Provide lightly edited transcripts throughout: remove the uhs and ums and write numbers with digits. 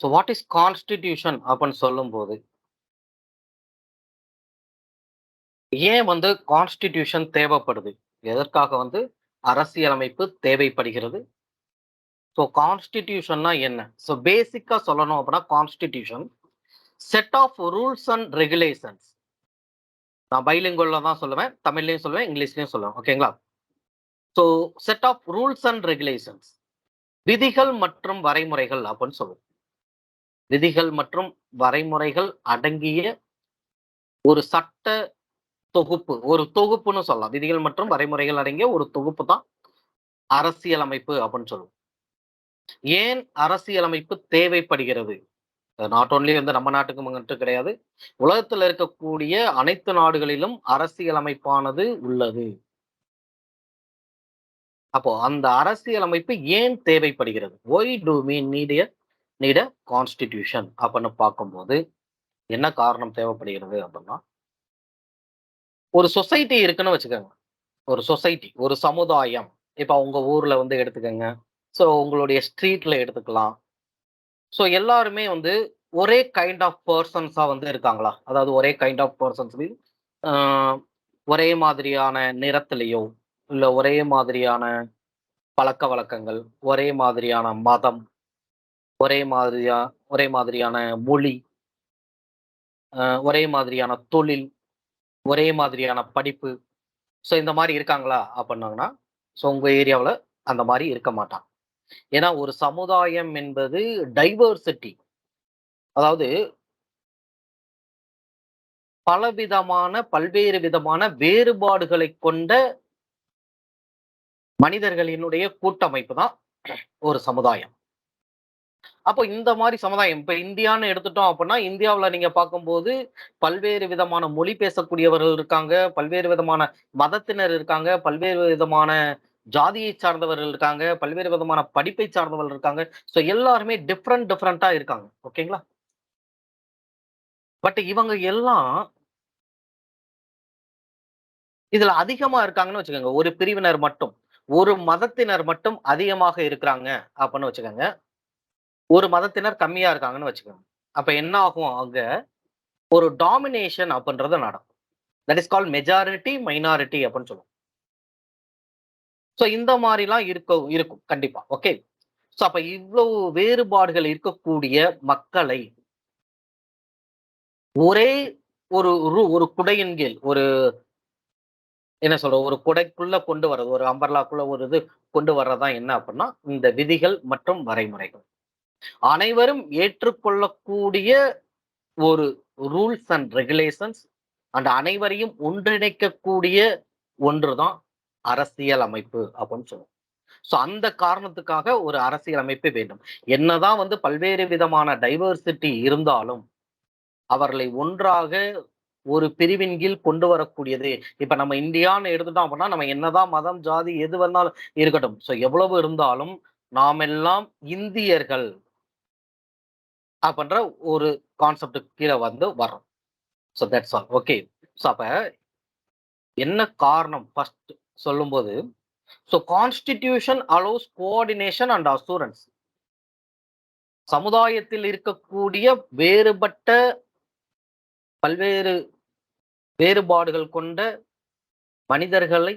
So what is constitution அப்படின்னு சொல்லும்போது, ஏன் வந்து கான்ஸ்டிடியூஷன் தேவைப்படுது? எதற்காக வந்து அரசியலமைப்பு தேவைப்படுகிறது? ஸோ கான்ஸ்டிடியூஷன்னா என்ன? ஸோ பேசிக்கா சொல்லணும் அப்படின்னா constitution set of rules and regulations. நான் பைலிங்குவல்ல தான் சொல்லுவேன். தமிழ்லயும் சொல்லுவேன், இங்கிலீஷ்லயும் சொல்லுவேன். ஓகேங்களா? So set of rules and regulations. விதிகள் மற்றும் வரைமுறைகள் அப்படின்னு சொல்லுவோம். விதிகள் மற்றும் வரைமுறைகள் அடங்கிய ஒரு சட்ட தொகுப்பு. ஒரு தொகுப்புன்னு சொல்லலாம். விதிகள் மற்றும் வரைமுறைகள் அடங்கிய ஒரு தொகுப்பு தான் அரசியலமைப்பு அப்படின்னு சொல்லுவோம். ஏன் அரசியலமைப்பு தேவைப்படுகிறது? நாட் ஒன்லி வந்து நம்ம நாட்டுக்கு மட்டும் கிடையாது. உலகத்துல இருக்கக்கூடிய அனைத்து நாடுகளிலும் அரசியலமைப்பானது உள்ளது. அப்போ அந்த அரசியலமைப்பு ஏன் தேவைப்படுகிறது? Why do we need a constitution அப்படின்னு பார்க்கும்போது, என்ன காரணம் தேவைப்படுகிறது அப்படின்னா, ஒரு சொசைட்டி இருக்குன்னு வச்சுக்கோங்க. ஒரு சொசைட்டி, ஒரு சமுதாயம். இப்ப உங்க ஊர்ல வந்து எடுத்துக்கங்க. ஸோ உங்களுடைய ஸ்ட்ரீட்ல எடுத்துக்கலாம். ஸோ எல்லாருமே வந்து ஒரே கைண்ட் ஆஃப் பெர்சன்ஸா வந்து இருக்காங்களா? அதாவது ஒரே கைண்ட் ஆஃப் பெர்சன்ஸ் மீன் அ ஒரே மாதிரியான நிறத்திலயோ, இல்ல ஒரே மாதிரியான பழக்கவழக்கங்கள், ஒரே மாதிரியான மதம், ஒரே மாதிரியா ஒரே மாதிரியான மொழி, ஒரே மாதிரியான தொழில், ஒரே மாதிரியான படிப்பு. ஸோ இந்த மாரி இருக்காங்களா? அப்பன்னாங்கன்னா, ஸோ உங்க ஏரியாவுல அந்த மாரி இருக்க மாட்டாங்க. ஏன்னா ஒரு சமுதாயம் என்பது டைவர்சிட்டி. அதாவது பலவிதமான, பல்வேறு விதமான வேறுபாடுகளைக் கொண்ட மனிதர்களினுடைய கூட்டமைப்பு தான் ஒரு சமுதாயம். அப்போ இந்த மாரி சமுதாயம் இப்ப இந்தியான்னு எடுத்துட்டோம் அப்புட்ன்னா, இந்தியாவுல நீங்க பார்க்கும்போது பல்வேறு விதமான மொழி பேசக்கூடியவர்கள் இருக்காங்க, பல்வேறு விதமான மதத்தினர் இருக்காங்க, பல்வேறு விதமான ஜாதியை சார்ந்தவர்கள் இருக்காங்க, பல்வேறு விதமான படிப்பை சார்ந்தவர்கள் இருக்காங்க. ஸோ எல்லாருமே டிஃபரெண்ட்டா இருக்காங்க. ஓகேங்களா? பட் இவங்க எல்லாம் இதுல அதிகமா இருக்காங்கன்னு வச்சுக்கோங்க. ஒரு பிரிவினர் மட்டும். ஒரு மதத்தினர் மட்டும் அதிகமாக இருக்கிறாங்க அப்பன்னு வச்சுக்கோங்க. ஒரு மதத்தினர் கம்மியா இருக்காங்கன்னு வச்சுக்கோங்க. அப்ப என்ன ஆகும் அங்க, ஒரு டாமினேஷன் அப்படின்றது நடக்கும். That is called majority, minority அப்படின்னு சொல்லுவோம். சோ இந்த மாரிலாம் இருக்கும் கண்டிப்பா. ஓகே. சோ அப்ப இவ்வளவு வேறுபாடுகள் இருக்கக்கூடிய மக்களை ஒரே ஒரு குடையின் கீழ் என்ன சொல்றது? ஒரு குடைக்குள்ள கொண்டு வர்றது. ஒரு அம்பர்லாக்குள்ள ஒரு இது கொண்டு வர்றது தான் என்ன அப்படின்னா, இந்த விதிகள் மற்றும் வரைமுறைகள். அனைவரும் ஏற்றுக்கொள்ளக்கூடிய ஒரு ரூல்ஸ் அண்ட் ரெகுலேஷன்ஸ் அண்ட் அனைவரையும் ஒன்றிணைக்கக்கூடிய ஒன்றுதான் அரசியல் அமைப்பு அப்படின்னு சொல்லுவோம். சோ அந்த காரணத்துக்காக ஒரு அரசியல் அமைப்பு வேண்டும். என்னதான் வந்து பல்வேறு விதமான டைவர்சிட்டி இருந்தாலும், அவர்களை ஒன்றாக ஒரு பிரிவின் கீழ் கொண்டு வரக்கூடியது. இப்ப நம்ம இந்தியான்னு எடுத்துட்டோம் அப்படின்னா, நம்ம என்னதான் மதம், ஜாதி எது வேணாலும் இருக்கட்டும். சோ எவ்வளவு இருந்தாலும் நாமெல்லாம் இந்தியர்கள் அப்படின்ற ஒரு கான்செப்ட்க்கு கீழ வந்து வர்றோம். So that's all. Okay. So அப்ப என்ன காரணம் ஃபர்ஸ்ட் சொல்லும்போது, so constitution allows coordination and assurance. சமுதாயத்தில் இருக்கக்கூடிய வேறுபட்ட பல்வேறு வேறுபாடுகள் கொண்ட மனிதர்களை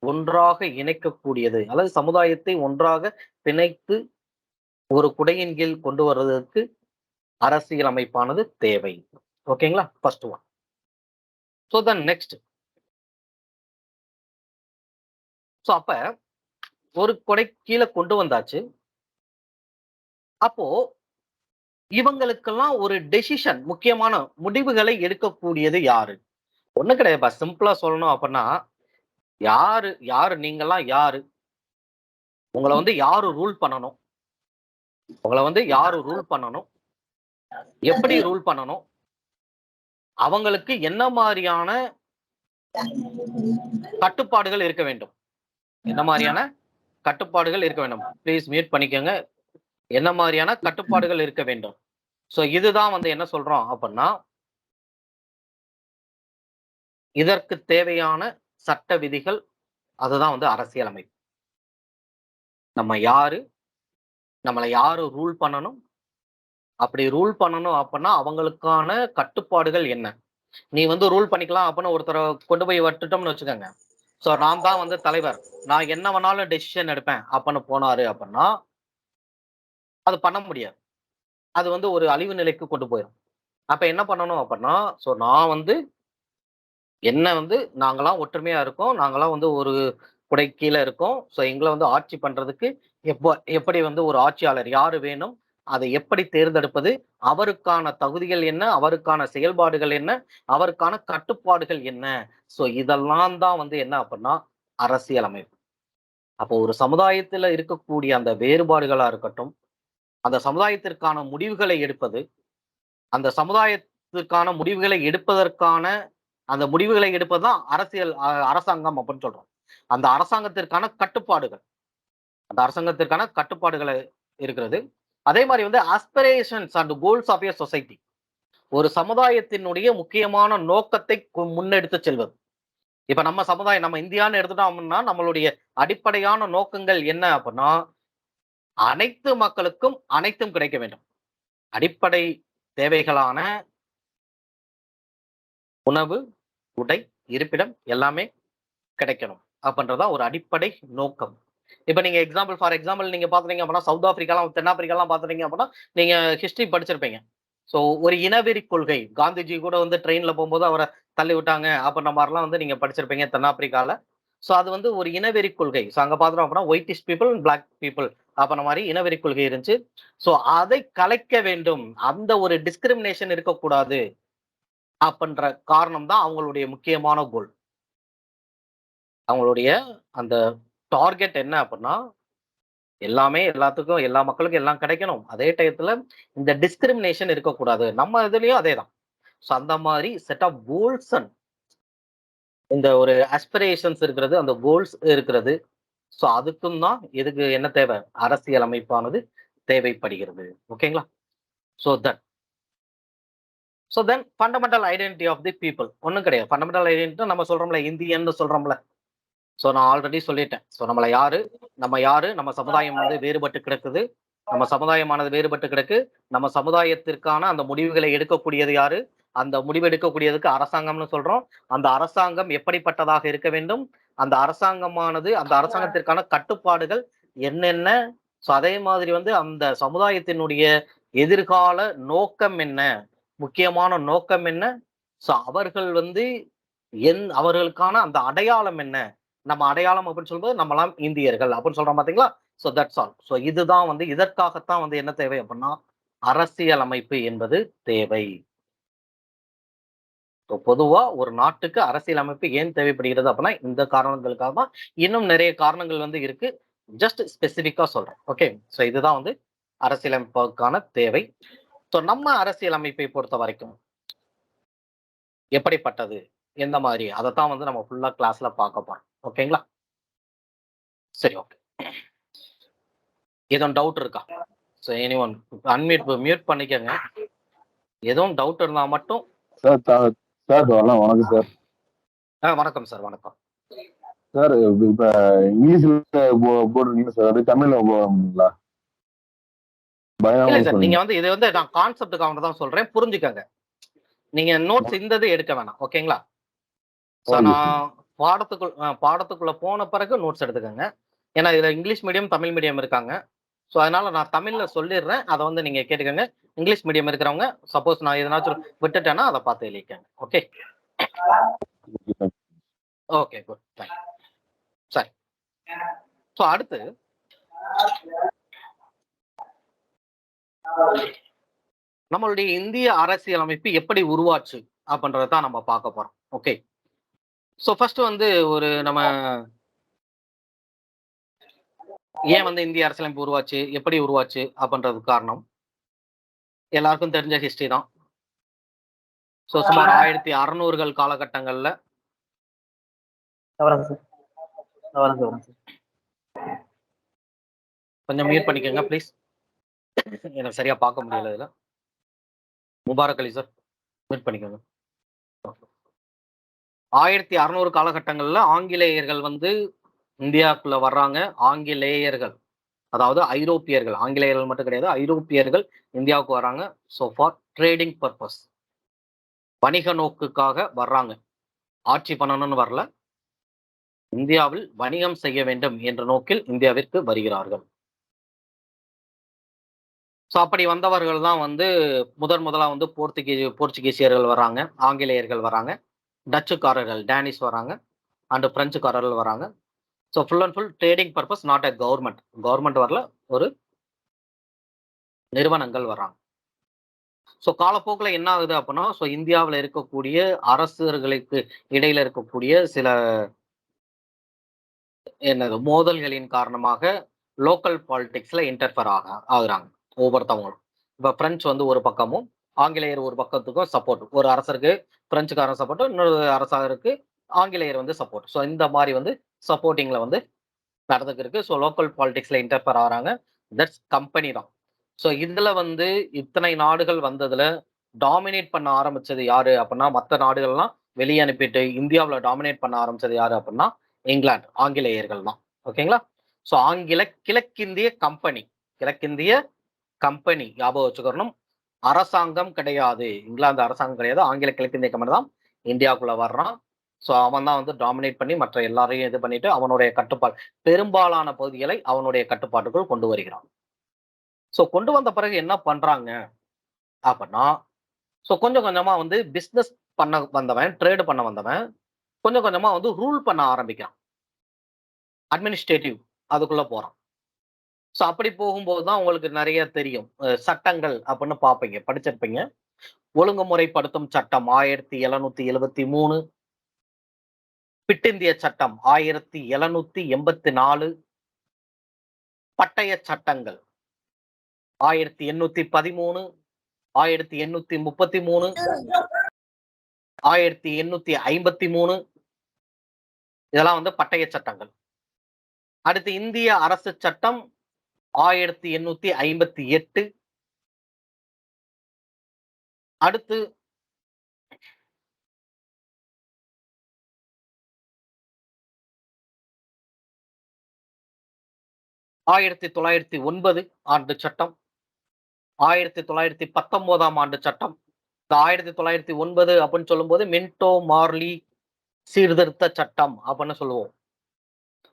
ஒன்றாக இணைக்கக்கூடியது. அல்லது சமுதாயத்தை ஒன்றாக பிணைத்து ஒரு குடையின் கீழ் கொண்டு வருவதற்கு அரசியல் அமைப்பானது தேவை. ஓகேங்களா? First one. So then next. So அப்ப ஒரு கொடை கீழ கொண்டு வந்தாச்சு. அப்போ இவங்களுக்கெல்லாம் ஒரு டெசிஷன் முக்கியமான முடிவுகளை எடுக்கக்கூடியது யாரு? ஒண்ணும் கிடையாதுப்பா. சிம்பிளா சொல்லணும் அப்பன்னா, யாரு யாரு நீங்கலாம் யாரு? உங்கள வந்து யாரு ரூல் பண்ணணும்? உங்கள வந்து யாரு ரூல் பண்ணணும்? எப்படி ரூல் பண்ணணும்? அவங்களுக்கு என்ன மாரியான கட்டுப்பாடுகள் இருக்க வேண்டும்? என்ன மாரியான கட்டுப்பாடுகள் இருக்க வேண்டும்? ப்ளீஸ் மியூட் பண்ணிக்கங்க. என்ன மாரியான கட்டுப்பாடுகள் இருக்க வேண்டும்? சோ இதுதான் வந்து என்ன சொல்றோம் அப்பன்னா, இதற்கு தேவையான சட்ட விதிகள், அதுதான் வந்து அரசியலமைப்பு. நம்ம யாரு? நம்மள யாரு ரூல் பண்ணணும்? அப்படி ரூல் பண்ணணும் அப்படின்னா அவங்களுக்கான கட்டுப்பாடுகள் என்ன? நீ வந்து ரூல் பண்ணிக்கலாம் அப்படின்னு ஒருத்தர கொண்டு போய் விட்டுட்டோம்னு வச்சுக்கோங்க. ஸோ நான் தான் வந்து தலைவர். நான் என்ன வேணாலும் டெசிஷன் எடுப்பேன் அப்படின்னு போனாரு அப்படின்னா, அது பண்ண முடியாது. அது வந்து ஒரு அழிவு நிலைக்கு கொண்டு போயிரும். அப்ப என்ன பண்ணணும் அப்படின்னா, ஸோ நான் வந்து என்ன வந்து நாங்கலாம் ஒற்றுமையா இருக்கோம். நாங்கலாம் வந்து ஒரு குடை கீழ இருக்கோம். ஸோ எங்கள வந்து ஆட்சி பண்றதுக்கு எப்படி வந்து ஒரு ஆட்சியாளர் யாரு வேணும்? அதை எப்படி தேர்ந்தெடுப்பது? அவருக்கான தகுதிகள் என்ன? அவருக்கான செயல்பாடுகள் என்ன? அவருக்கான கட்டுப்பாடுகள் என்ன? ஸோ இதெல்லாம் தான் வந்து என்ன அப்படின்னா, அரசியலமைப்பு. அப்போ ஒரு சமுதாயத்தில இருக்கக்கூடிய அந்த வேறுபாடுகளா இருக்கட்டும், அந்த சமுதாயத்திற்கான முடிவுகளை எடுப்பது, அந்த சமுதாயத்திற்கான முடிவுகளை எடுப்பதற்கான அந்த முடிவுகளை எடுப்பது தான் அரசியல் அரசாங்கம் அப்படின்னு சொல்றோம். அந்த அரசாங்கத்திற்கான கட்டுப்பாடுகள். அந்த அரசாங்கத்திற்கான கட்டுப்பாடுகள் இருக்கிறது. அதே மாரி வந்து aspirations and goals of a society. ஒரு சமுதாயத்தினுடைய முக்கியமான நோக்கத்தை முன்னெடுத்துச் செல்வது. இப்ப நம்ம சமுதாயம் நம்ம இந்தியான்னு எடுத்துட்டோம் அப்படின்னா, நம்மளுடைய அடிப்படையான நோக்கங்கள் என்ன அப்படின்னா, அனைத்து மக்களுக்கும் அனைத்தும் கிடைக்க வேண்டும். அடிப்படை தேவைகளான உணவு, உடை, இருப்பிடம் எல்லாமே கிடைக்கணும். அப்படின்றது தான் ஒரு அடிப்படை நோக்கம். இப்ப நீங்க ஃபார் எக்ஸாம்பிள் நீங்க பார்த்துட்டீங்க அப்படின்னா, சவுத் ஆப்பிரிக்காலாம், தென்னாப்பிரிக்காலாம் பார்த்துட்டீங்க அப்படின்னா, நீங்க ஹிஸ்டரி படிச்சிருப்பீங்க. ஸோ ஒரு இனவெறி கொள்கை. காந்திஜி கூட வந்து ட்ரெயின்ல போம்போது அவர தள்ளி விட்டாங்க. அப்படின்ற மாரிலாம் வந்து நீங்க படிச்சிருப்பீங்க தென்னாப்பிரிக்கால. ஸோ அது வந்து ஒரு இனவெறி கொள்கை. ஸோ அங்க பார்த்துட்டோம் அப்படின்னா, ஒயிட்டிஷ் பீப்பிள், பிளாக் பீப்பிள் அப்படின்ற மாரி இனவெறி கொள்கை இருந்துச்சு. ஸோ அதை கலைக்க வேண்டும். அந்த ஒரு டிஸ்கிரிமினேஷன் இருக்கக்கூடாது. அப்படின்ற காரணம் தான் அவங்களுடைய முக்கியமான கோல். அவங்களுடைய அந்த டார்கெட் என்ன அப்படின்னா, எல்லாமே எல்லாத்துக்கும் எல்லா மக்களுக்கும் எல்லாம் கிடைக்கணும். அதே டயத்துல இந்த டிஸ்கிரிமினேஷன் இருக்கக்கூடாது. நம்ம இதுலயும் அதேதான். ஸோ அந்த மாரி செட் ஆஃப் கோல்ஸ் அண்ட் இந்த ஒரு ஆஸ்பிரேஷன்ஸ் இருக்கிறது, அந்த கோல்ஸ் இருக்கிறது. ஸோ அதுக்கும் தான் எதுக்கு என்ன தேவை? அரசியல் அமைப்பானது தேவைப்படுகிறது. ஓகேங்களா? So that so then fundamental identity of the people ஒண்ணும் கிடையாது. ஃபண்டமெண்டல் ஐடென்டிட்டி நம்ம சொல்றோம்ல, இந்தியன்னு சொல்றோம்ல. ஸோ நான் ஆல்ரெடி சொல்லிட்டேன். ஸோ நம்மள யாரு? நம்ம யாரு? நம்ம சமுதாயம் வந்து வேறுபட்டு கிடக்குது. நம்ம சமுதாயமானது வேறுபட்டு கிடக்கு. நம்ம சமுதாயத்திற்கான அந்த முடிவுகளை எடுக்கக்கூடியது யாரு? அந்த முடிவு எடுக்கக்கூடியதுக்கு அரசாங்கம்னு சொல்றோம். அந்த அரசாங்கம் எப்படிப்பட்டதாக இருக்க வேண்டும்? அந்த அரசாங்கமானது அந்த அரசாங்கத்திற்கான கட்டுப்பாடுகள் என்னென்ன? ஸோ அதே மாதிரி வந்து அந்த சமுதாயத்தினுடைய எதிர்கால நோக்கம் என்ன? முக்கியமான நோக்கம் என்ன? ஸோ அவர்கள் வந்து அவர்களுக்கான அந்த அடையாளம் என்ன? நம்ம அடையாளம் அப்படின்னு சொல்லும்போது நம்மலாம் இந்தியர்கள் அப்படின்னு சொல்றோம் பார்த்தீங்களா? So that's all. ஸோ இதுதான் வந்து இதற்காகத்தான் வந்து என்ன தேவை அப்படின்னா, அரசியலமைப்பு என்பது தேவை. ஸோ பொதுவா ஒரு நாட்டுக்கு அரசியலமைப்பு ஏன் தேவைப்படுகிறது அப்படின்னா, இந்த காரணங்களுக்காக தான். இன்னும் நிறைய காரணங்கள் வந்து இருக்கு. ஜஸ்ட் ஸ்பெசிஃபிக்கா சொல்றேன். ஓகே. ஸோ இதுதான் வந்து அரசியலமைப்புக்கான தேவை. ஸோ நம்ம அரசியலமைப்பை பொறுத்தவரைக்கும் எப்படிப்பட்டது? எந்த மாதிரி? அதத்தான் வந்து நம்ம ஃபுல்லா கிளாஸ்ல பார்க்க போறோம். ஓகேங்களா? சரி ஓகே. எதுவும் டவுட் இருக்கா? ஸோ எனிஒன் மியூட் பண்ணிக்கங்க. எதுவும் டவுட் இருந்தா மட்டும் சார் சார் வரலாம். வணக்கம் சார். வணக்கம் சார். வணக்கம். சார் இப்ப இங்கிலீஷ்ல போடுறீங்க சார், அது தமிழ்ல போடுங்களா? இல்ல சார். நீங்க வந்து இது வந்து நான் கான்செப்டுக்காக தான் சொல்றேன். புரிஞ்சுக்கங்க. நீங்க நோட்ஸ் இந்த இது எடுக்க வேணாம். ஓகேங்களா? ஸோ நான் பாடத்துக்குள்ள போன பிறகு நோட்ஸ் எடுத்துக்கங்க. ஏன்னா இதுல இங்கிலீஷ் மீடியம், தமிழ் மீடியம் இருக்காங்க. ஸோ அதனால நான் தமிழ்ல சொல்லிடுறேன். அத வந்து நீங்க கேட்டுக்கங்க. இங்கிலீஷ் மீடியம் இருக்கிறவங்க சப்போஸ் நான் எதனாச்சும் விட்டுட்டேன்னா அத பார்த்து எழுதிக்கங்க. ஓகே. Okay good. சரி. ஸோ அடுத்து நம்மளுடைய இந்திய அரசியலமைப்பு எப்படி உருவாச்சு அப்படின்றத தான் நம்ம பார்க்க போறோம். ஓகே. ஸோ ஃபர்ஸ்ட் வந்து ஒரு நம்ம ஏன் வந்து இந்திய அரசியலமைப்பு உருவாச்சு, எப்படி உருவாச்சு அப்படின்றதுக்கு காரணம் எல்லாருக்கும் தெரிஞ்ச ஹிஸ்டரி தான். ஸோ சுமார் 1600கள் காலகட்டங்கள்ல கொஞ்சம் மியூட் பண்ணிக்கோங்க ப்ளீஸ். எனக்கு சரியா பார்க்க முடியல இதுல. முபாரக் அலி சார் மியூட் பண்ணிக்கோங்க. 1600 காலகட்டங்கள்ல ஆங்கிலேயர்கள் வந்து இந்தியாக்குள்ள வர்றாங்க. ஆங்கிலேயர்கள் அதாவது ஐரோப்பியர்கள், ஆங்கிலேயர்கள் மட்டும் கிடையாது, ஐரோப்பியர்கள் இந்தியாவுக்கு வராங்க. ஸோ ஃபார் ட்ரேடிங் பர்பஸ், வணிக நோக்குக்காக வர்றாங்க. ஆட்சி பண்ணணும்னு வரல, இந்தியாவில் வணிகம் செய்ய வேண்டும் என்ற நோக்கில் இந்தியாவிற்கு வருகிறார்கள். ஸோ அப்படி வந்தவர்கள் தான் வந்து முதலா வந்து போர்ச்சுகீசியர்கள் வராங்க, ஆங்கிலேயர்கள் வராங்க, டச்சுக்காரர்கள், டேனிஷ் வராங்க, அண்ட் பிரெஞ்சுக்காரர்கள் வராங்க. So full and full trading purpose, not a government. Government வரல, ஒரு நிறுவனங்கள் வராங்க. ஸோ காலப்போக்குல என்ன ஆகுது அப்படின்னா, ஸோ இந்தியாவில் இருக்கக்கூடிய அரசர்களுக்கு இடையில இருக்கக்கூடிய சில மோதல்களின் காரணமாக லோக்கல் பாலிடிக்ஸ்ல இன்டர்ஃபர் ஆகுறாங்க ஒவ்வொருத்தவங்களும். இப்ப பிரெஞ்சு வந்து ஒரு பக்கமும், ஆங்கிலேயர் ஒரு பக்கத்துக்கும் சப்போர்ட். ஒரு அரசருக்கு பிரெஞ்சுக்காரன் சப்போர்ட், இன்னொரு அரசருக்கு ஆங்கிலேயர் வந்து சப்போர்ட். ஸோ இந்த மாதிரி வந்து சப்போர்ட்டிங்ல வந்து நடந்துக்கு இருக்கு. ஸோ லோக்கல் பாலிடிக்ஸ்ல இன்டர்ஃபர் ஆகுறாங்க. தட்ஸ் கம்பெனி தான். ஸோ இதுல வந்து இத்தனை நாடுகள் வந்ததுல டாமினேட் பண்ண ஆரம்பிச்சது யாரு அப்படின்னா, மற்ற நாடுகள்லாம் வெளியே அனுப்பிட்டு இந்தியாவில் டாமினேட் பண்ண ஆரம்பிச்சது யாரு அப்படின்னா, இங்கிலாந்து, ஆங்கிலேயர்கள் தான். ஓகேங்களா? ஸோ கிழக்கிந்திய கம்பெனி, கிழக்கிந்திய கம்பெனி ஞாபகம் வச்சுக்கணும். அரசாங்கம் கிடையாது, இங்கிலாந்து அரசாங்கம் கிடையாது, ஆங்கில கிழக்கிந்திய கம்பெனி தான் இந்தியாவுக்குள்ள வர்றான். ஸோ அவன் தான் வந்து டாமினேட் பண்ணி மற்ற எல்லாரையும் இது பண்ணிட்டு அவனுடைய கட்டுப்பாடு, பெரும்பாலான பகுதிகளை அவனுடைய கட்டுப்பாட்டுக்குள் கொண்டு வருகிறான். ஸோ கொண்டு வந்த பிறகு என்ன பண்றாங்க அப்படின்னா, ஸோ கொஞ்சம் கொஞ்சமா வந்து பிசினஸ் பண்ண வந்தவன், ட்ரேடு பண்ண வந்தவன் கொஞ்சம் கொஞ்சமா வந்து ரூல் பண்ண ஆரம்பிக்கிறான். அட்மினிஸ்ட்ரேட்டிவ் அதுக்குள்ள போறான். ஸோ அப்படி போகும்போது தான் உங்களுக்கு நிறைய தெரியும். சட்டங்கள் அப்படின்னு பார்ப்பீங்க, படிச்சிருப்பீங்க. ஒழுங்குமுறைப்படுத்தும் சட்டம் 1773, பிட்டிந்திய சட்டம் 1784, பட்டய சட்டங்கள் 1813, 1833, 1853, இதெல்லாம் வந்து பட்டய சட்டங்கள். அடுத்து இந்திய அரசு சட்டம் 1858. அடுத்து ஆயிரத்தி 1909 ஆண்டு சட்டம், 1919 ஆண்டு சட்டம். இந்த 1909 அப்படின்னு சொல்லும்போது மின்டோ மார்லி சீர்திருத்த சட்டம் அப்படின்னு சொல்லுவோம்.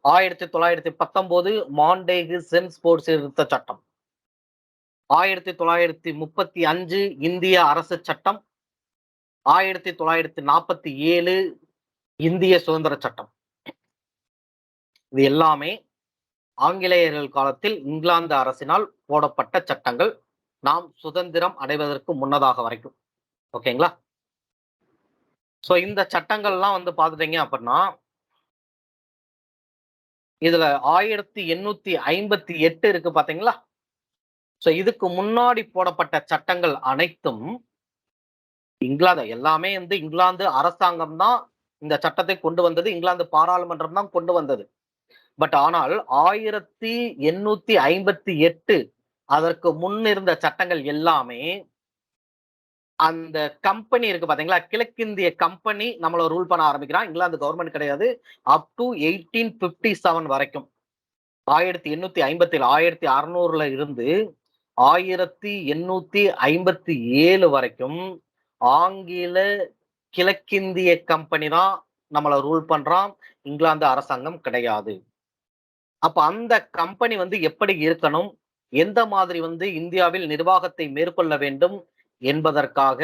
1919 மாண்டேகு சென்ஸ்போர்ட் சீர்திருத்த சட்டம். 1935 இந்திய அரசு சட்டம். 1947 இந்திய சுதந்திர சட்டம். இது எல்லாமே ஆங்கிலேயர்கள் காலத்தில் இங்கிலாந்து அரசினால் போடப்பட்ட சட்டங்கள், நாம் சுதந்திரம் அடைவதற்கு முன்னதாக வரைக்கும். ஓகேங்களா? சோ இந்த சட்டங்கள்லாம் வந்து பாத்துட்டீங்க அப்படின்னா, இதுல 1858 இருக்கு பாத்தீங்களா? சோ இதுக்கு முன்னாடி போடப்பட்ட சட்டங்கள் அனைத்தும் எல்லாமே வந்து இங்கிலாந்து அரசாங்கம் தான் இந்த சட்டத்தை கொண்டு வந்தது, இங்கிலாந்து பாராளுமன்றம் தான் கொண்டு வந்தது. பட் ஆனால் 1858 அதற்கு முன் இருந்த சட்டங்கள் எல்லாமே அந்த கம்பெனி இருக்கு பாத்தீங்களா, கிழக்கிந்திய கம்பெனி நம்மள ரூல் பண்ண ஆரம்பிக்கிறான். இங்கிலாந்து கவர்மெண்ட் கிடையாது. அப் டு 1857 வரைக்கும், 1857 1600ல இருந்து 1857 வரைக்கும் ஆங்கில கிழக்கிந்திய கம்பெனி தான் நம்மள ரூல் பண்றான். இங்கிலாந்து அரசாங்கம் கிடையாது. அப்ப அந்த கம்பெனி வந்து எப்படி இருக்கணும், எந்த மாதிரி வந்து இந்தியாவில் நிர்வாகத்தை மேற்கொள்ள வேண்டும் என்பதற்காக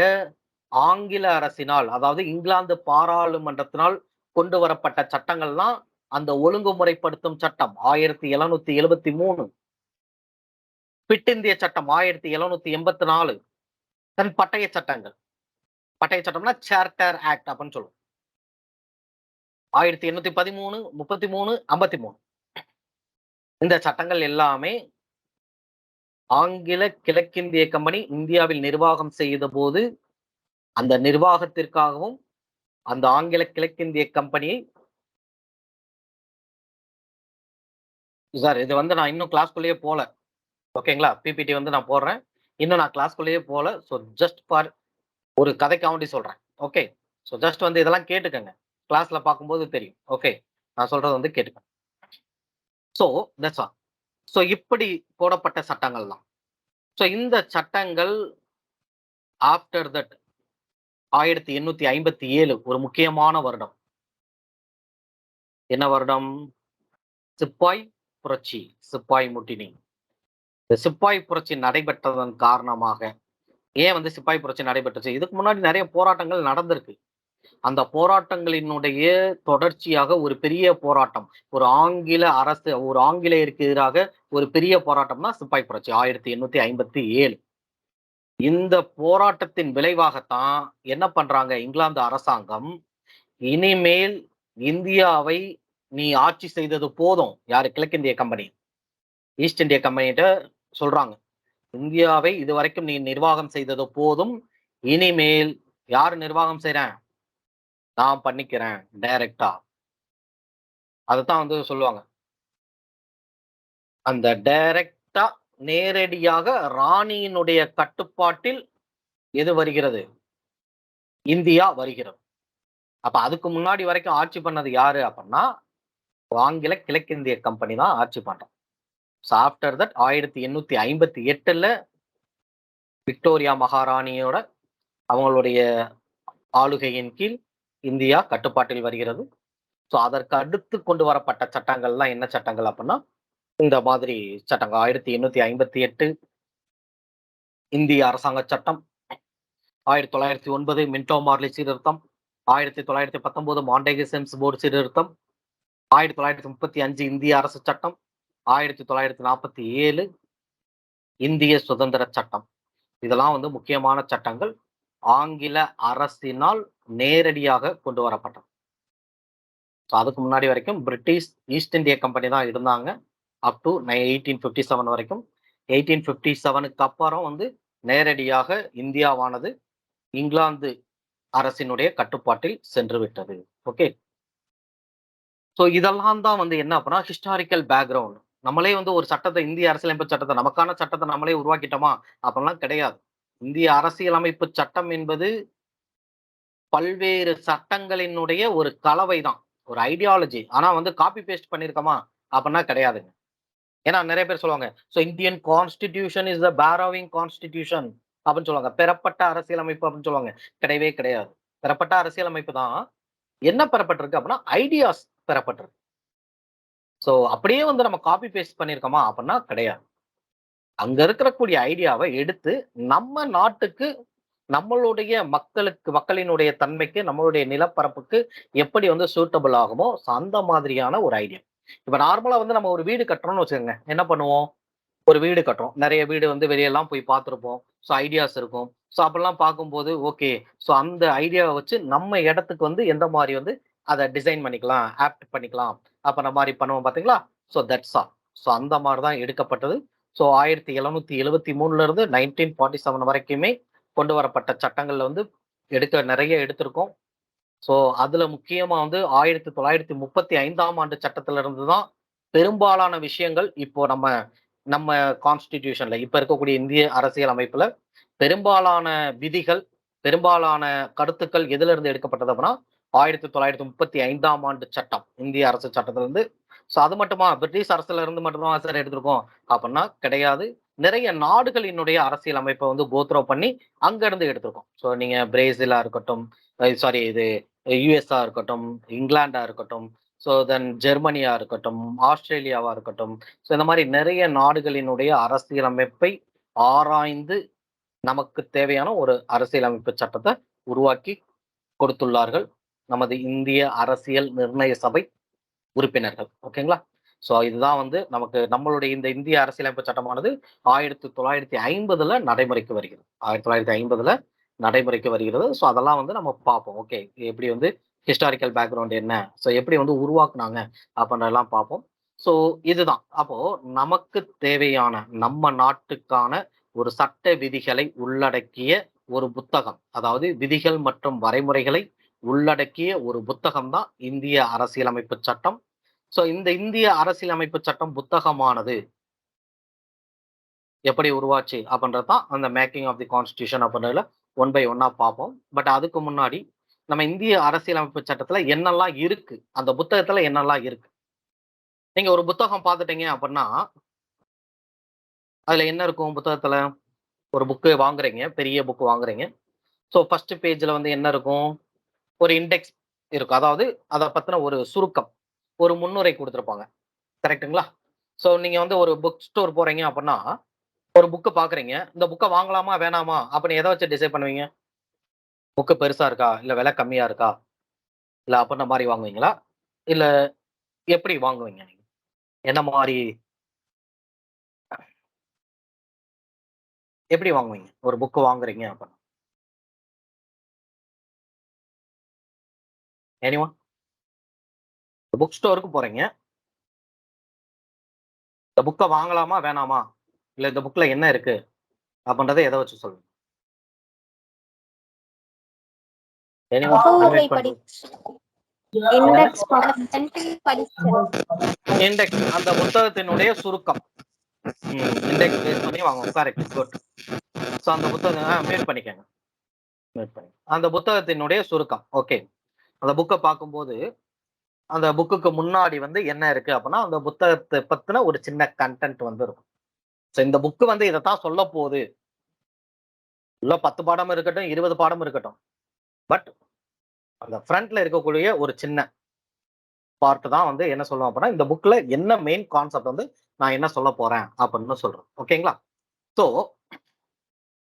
ஆங்கில அரசினால், அதாவது இங்கிலாந்து பாராளுமன்றத்தினால் கொண்டு வரப்பட்ட சட்டங்கள்லாம் அந்த ஒழுங்குமுறைப்படுத்தும் சட்டம் 1773, பிட்டிந்திய சட்டம் 1784, தென் பட்டய சட்டங்கள். பட்டய சட்டம்னா சார்ட்டர் ஆக்ட் அப்படின்னு சொல்லுவோம். 1813, 33, 53. இந்த சட்டங்கள் எல்லாமே ஆங்கில கிழக்கிந்திய கம்பெனி இந்தியாவில் நிர்வாகம் செய்த போது அந்த நிர்வாகத்திற்காகவும் அந்த ஆங்கில கிழக்கிந்திய கம்பெனியை சார், இது வந்து நான் இன்னும் கிளாஸ்க்குள்ளேயே போல. ஓகேங்களா? பிபிடி வந்து நான் போடுறேன். இன்னும் நான் கிளாஸ்க்குள்ளேயே போல. ஸோ ஜஸ்ட் ஃபார் ஒரு கதைக்காண்டி சொல்றேன். ஓகே. ஸோ ஜஸ்ட் வந்து இதெல்லாம் கேட்டுக்கங்க. கிளாஸ்ல பார்க்கும்போது தெரியும். ஓகே. நான் சொல்றது வந்து கேட்டுக்கங்க. So that's all. ஸோ இப்படி போடப்பட்ட சட்டங்கள் தான். ஸோ இந்த சட்டங்கள் ஆஃப்டர் தட் 1857 ஒரு முக்கியமான வருடம். என்ன வருடம்? சிப்பாய் புரட்சி, சிப்பாய் முட்டினி. இந்த சிப்பாய் புரட்சி நடைபெற்றதன் காரணமாக ஏன் வந்து சிப்பாய் புரட்சி நடைபெற்றுச்சு? இதுக்கு முன்னாடி நெறைய போராட்டங்கள் நடந்திருக்கு. அந்த போராட்டங்களினுடைய தொடர்ச்சியாக ஒரு பெரிய போராட்டம். ஒரு ஆங்கிலேயருக்கு எதிராக ஒரு பெரிய போராட்டம் தான் சிப்பாய் புரட்சி 1857. இந்த போராட்டத்தின் விளைவாகத்தான் என்ன பண்றாங்க இங்கிலாந்து அரசாங்கம், இனிமேல் இந்தியாவை நீ ஆட்சி செய்தது போதும். யாரு? கிழக்கிந்திய கம்பெனி. ஈஸ்ட் இந்தியா கம்பெனிட்ட சொல்றாங்க. இந்தியாவை இதுவரைக்கும் நீ நிர்வாகம் செய்தது போதும். இனிமேல் யாரு நிர்வாகம் செய்றேன்? நான் பண்ணிக்கிறேன் டைரக்ட்டா. அதத்தான் வந்து சொல்லுவாங்க. அந்த டைரக்ட்டா நேரடியாக ராணியினுடைய கட்டுப்பாட்டில் எது வருகிறது? இந்தியா வருகிறது. அப்ப அதுக்கு முன்னாடி வரைக்கும் ஆட்சி பண்ணது யாரு அப்பன்னா, ஆங்கில கிழக்கிந்திய கம்பெனி தான் ஆட்சி பண்றான். ஸோ ஆஃப்டர் தட் 1858ல விக்டோரியா மகாராணியோட அவங்களுடைய ஆளுகையின் கீழ் இந்தியா கட்டுப்பாட்டில் வருகிறது. ஸோ அதற்கு அடுத்து கொண்டு வரப்பட்ட சட்டங்கள்லாம் என்ன சட்டங்கள் அப்பன்னா, இந்த மாதிரி சட்டங்கள் 1858 இந்திய அரசாங்க சட்டம், 1909 மின்டோ மார்லி சீர்திருத்தம், 1919 மாண்டேகு செம்ஸ் போர்டு சீர்திருத்தம், 1935 இந்திய அரசு சட்டம், 1947 இந்திய சுதந்திர சட்டம். இதெல்லாம் வந்து முக்கியமான சட்டங்கள். ஆங்கில அரசினால் நேரடியாக கொண்டு வரப்பட்டது. ஸோ அதுக்கு முன்னாடி வரைக்கும் பிரிட்டிஷ் ஈஸ்ட் இந்தியா கம்பெனி தான் இருந்தாங்க. அப் டூ 1857 வரைக்கும். 1857க்கு அப்புறம் வந்து நேரடியாக இந்தியாவானது இங்கிலாந்து அரசினுடைய கட்டுப்பாட்டில் சென்று விட்டது. ஓகே. ஸோ இதெல்லாம் தான் வந்து என்ன அப்படின்னா ஹிஸ்டாரிக்கல் பேக்ரவுண்ட். நம்மளே வந்து ஒரு சட்டத்தை இந்திய அரசியலமைப்பு சட்டத்தை நமக்கான சட்டத்தை நம்மளே உருவாக்கிட்டோமா? அப்படிலாம் கிடையாது. இந்திய அரசியலமைப்பு சட்டம் என்பது பல்வேறு சட்டங்களினுடைய ஒரு கலவை தான். ஒரு ஐடியாலஜி. ஆனா வந்து காப்பி பேஸ்ட் பண்ணியிருக்கோமா? அப்படின்னா கிடையாதுங்க. ஏன்னா நெறைய பேர் சொல்லுவாங்க. So Indian constitution is the borrowing constitution அப்படின்னு சொல்லுவாங்க. பெறப்பட்ட அரசியலமைப்பு அப்படின்னு சொல்லுவாங்க. கிடையவே கிடையாது. பெறப்பட்ட அரசியலமைப்பு தான். என்ன பெறப்பட்டிருக்கு அப்படின்னா, ஐடியாஸ் பெறப்பட்டிருக்கு. ஸோ அப்படியே வந்து நம்ம காப்பி பேஸ்ட் பண்ணியிருக்கோமா? அப்படின்னா கிடையாது. அங்க இருக்கக்கூடிய ஐடியாவ எடுத்து நம்ம நாட்டுக்கு, நம்மளுடைய மக்களினுடைய தன்மைக்கு, நம்மளுடைய நிலப்பரப்புக்கு எப்படி வந்து சூட்டபிள் ஆகுமோ, அந்த மாதிரியான ஒரு ஐடியா. இப்ப நார்மலா வந்து நம்ம ஒரு வீடு கட்டுறோம்னு வச்சுக்கங்க. என்ன பண்ணுவோம்? ஒரு வீடு கட்டுறோம். நெறைய வீடு வந்து வெளியலாம் போய் பார்த்திருப்போம். ஸோ ஐடியாஸ் இருக்கும். ஸோ அப்பலாம் பார்க்கும்போது, ஓகே. ஸோ அந்த ஐடியாவ வச்சு நம்ம இடத்துக்கு வந்து எந்த மாரி வந்து அத டிசைன் பண்ணிக்கலாம், ஆப்ட் பண்ணிக்கலாம். அப்ப மாரி பண்ணுவோம் பார்த்தீங்களா? So that's all. ஸோ அந்த மாரி தான் எடுக்கப்பட்டது. ஸோ 1773ல இருந்து 1947 வரைக்குமே கொண்டு வரப்பட்ட சட்டங்கள்ல வந்து நெறைய எடுத்திருக்கோம். ஸோ அதுல முக்கியமா வந்து 1935ஆம் ஆண்டு சட்டத்திலிருந்து தான் பெரும்பாலான விஷயங்கள் இப்போ நம்ம நம்ம கான்ஸ்டிடியூஷன்ல இப்ப இருக்கக்கூடிய இந்திய அரசியல் அமைப்புல பெரும்பாலான விதிகள், பெரும்பாலான கருத்துக்கள் எதிலிருந்து எடுக்கப்பட்டது அப்படின்னா, 1935ஆம் ஆண்டு சட்டம். இந்திய அரசு சட்டத்திலிருந்து. ஸோ அது மட்டுமா? பிரிட்டிஷ் அரசுல இருந்து மட்டும் தான் சார் எடுத்திருக்கோம் அப்படின்னா கிடையாது. நிறைய நாடுகளினுடைய அரசியல் அமைப்ப வந்து கோத்ரோ பண்ணி அங்க இருந்து எடுத்திருக்கோம். ஸோ நீங்க பிரேசிலா இருக்கட்டும், சாரி இது யுஎஸ்ஆ இருக்கட்டும், இங்கிலாந்தா இருக்கட்டும், ஸோ தென் ஜெர்மனியா இருக்கட்டும், ஆஸ்திரேலியாவா இருக்கட்டும். ஸோ இந்த மாரி நிறைய நாடுகளினுடைய அரசியலமைப்பை ஆராய்ந்து நமக்கு தேவையான ஒரு அரசியலமைப்பு சட்டத்த உருவாக்கி கொடுத்துள்ளார்கள். நமது இந்திய அரசியல் நிர்ணய சபை உறுப்பினர்கள். ஓகேங்களா? ஸோ இதுதான் வந்து நமக்கு நம்மளுடைய இந்த இந்திய அரசியலமைப்பு சட்டமானது 1950ல நடைமுறைக்கு வருகிறது. 1950ல நடைமுறைக்கு வருகிறது. ஸோ அதெல்லாம் வந்து நம்ம பார்ப்போம். ஓகே. எப்படி வந்து ஹிஸ்டாரிக்கல் பேக்ரவுண்ட் என்ன? ஸோ எப்படி வந்து உருவாக்குனாங்க? அப்படின்றதெல்லாம் பார்ப்போம். ஸோ இதுதான். அப்போ நமக்கு தேவையான நம்ம நாட்டுக்கான ஒரு சட்ட விதிகளை உள்ளடக்கிய ஒரு புத்தகம். அதாவது விதிகள் மற்றும் வரைமுறைகளை உள்ளடக்கிய ஒரு புத்தகம் தான் இந்திய அரசியலமைப்பு சட்டம். ஸோ இந்த இந்திய அரசியலமைப்பு சட்டம் புத்தகமானது எப்படி உருவாச்சு அப்படின்றது தான் அந்த மேக்கிங் ஆஃப் தி கான்ஸ்டிடியூஷன் அப்படின்றதுல ஒன் பை ஒன்னா பார்ப்போம். பட் அதுக்கு முன்னாடி நம்ம இந்திய அரசியலமைப்பு சட்டத்துல என்னெல்லாம் இருக்கு? அந்த புத்தகத்துல என்னெல்லாம் இருக்கு? நீங்க ஒரு புத்தகம் பார்த்துட்டீங்க அப்படின்னா, அதுல என்ன இருக்கும் புத்தகத்துல? ஒரு புக்கு வாங்குறீங்க, பெரிய புக் வாங்குறீங்க. ஸோ ஃபர்ஸ்ட் பேஜ்ல வந்து என்ன இருக்கும்? ஒரு இண்டெக்ஸ் இருக்கும். அதாவது அத பத்தின ஒரு சுருக்கம். ஒரு முன்னுரை குடுத்திருப்பாங்க. கரெக்ட்டுங்களா? ஸோ நீங்க வந்து ஒரு புக் ஸ்டோர் போறீங்க அப்பன்னா, ஒரு புக்க பார்க்குறீங்க. இந்த புக்க வாங்கலாமா? வேணாமா? அப்படின்னு எத வச்சு டிசைட் பண்ணுவீங்க? புக்கு பெருசா இருக்கா? இல்ல விலை கம்மியா இருக்கா? இல்ல அப்படின்ன மாரி வாங்குவீங்களா? இல்ல எப்படி வாங்குவீங்க நீங்க? என்ன மாரி எப்படி வாங்குவீங்க? ஒரு புக் வாங்குறீங்க அப்படின்னா. எனிஒன்? புக் ஸ்டோருக்கு போறீங்க. இந்த புக்க வாங்கலாமா? வேணாமா? இல்ல இந்த புக்ல என்ன இருக்கு? அப்படின்றத எத வச்சு சொல்லுவீங்க? எனிஒன் முகவுரை அன்மியூட் பண்றது. என்னங்க? இண்டெக்ஸ் படிச்சது. இண்டெக்ஸ் அந்த புத்தகத்தினுடைய சுருக்கம். இண்டெக்ஸ் பேஸ் பண்ணி வாங்குவோம். கரெக்ட். குட். ஸோ அந்த புத்தகம் மியூட் பண்ணிக்கங்க. மியூட் பண்ணி. அந்த புத்தகத்தினுடைய சுருக்கம். ஓகே. அந்த புக்க பார்க்கும்போது, அந்த புக்குக்கு முன்னாடி வந்து என்ன இருக்கு அப்படின்னா, அந்த புத்தகத்த பத்தின ஒரு சின்ன கன்டென்ட் வந்து இருக்கும். ஸோ இந்த புக் வந்து இதத்தான் சொல்லப்போகுது. உள்ள 10 பாடம் இருக்கட்டும், 20 பாடம் இருக்கட்டும். பட் அந்த ஃப்ரண்ட்ல இருக்கக்கூடிய ஒரு சின்ன பார்ட் தான் வந்து என்ன சொல்லுவோம் அப்படின்னா, இந்த புக்ல என்ன மெயின் கான்செப்ட் வந்து நான் என்ன சொல்லப் போறேன் அப்படின்னு சொல்றோம். ஓகேங்களா? ஸோ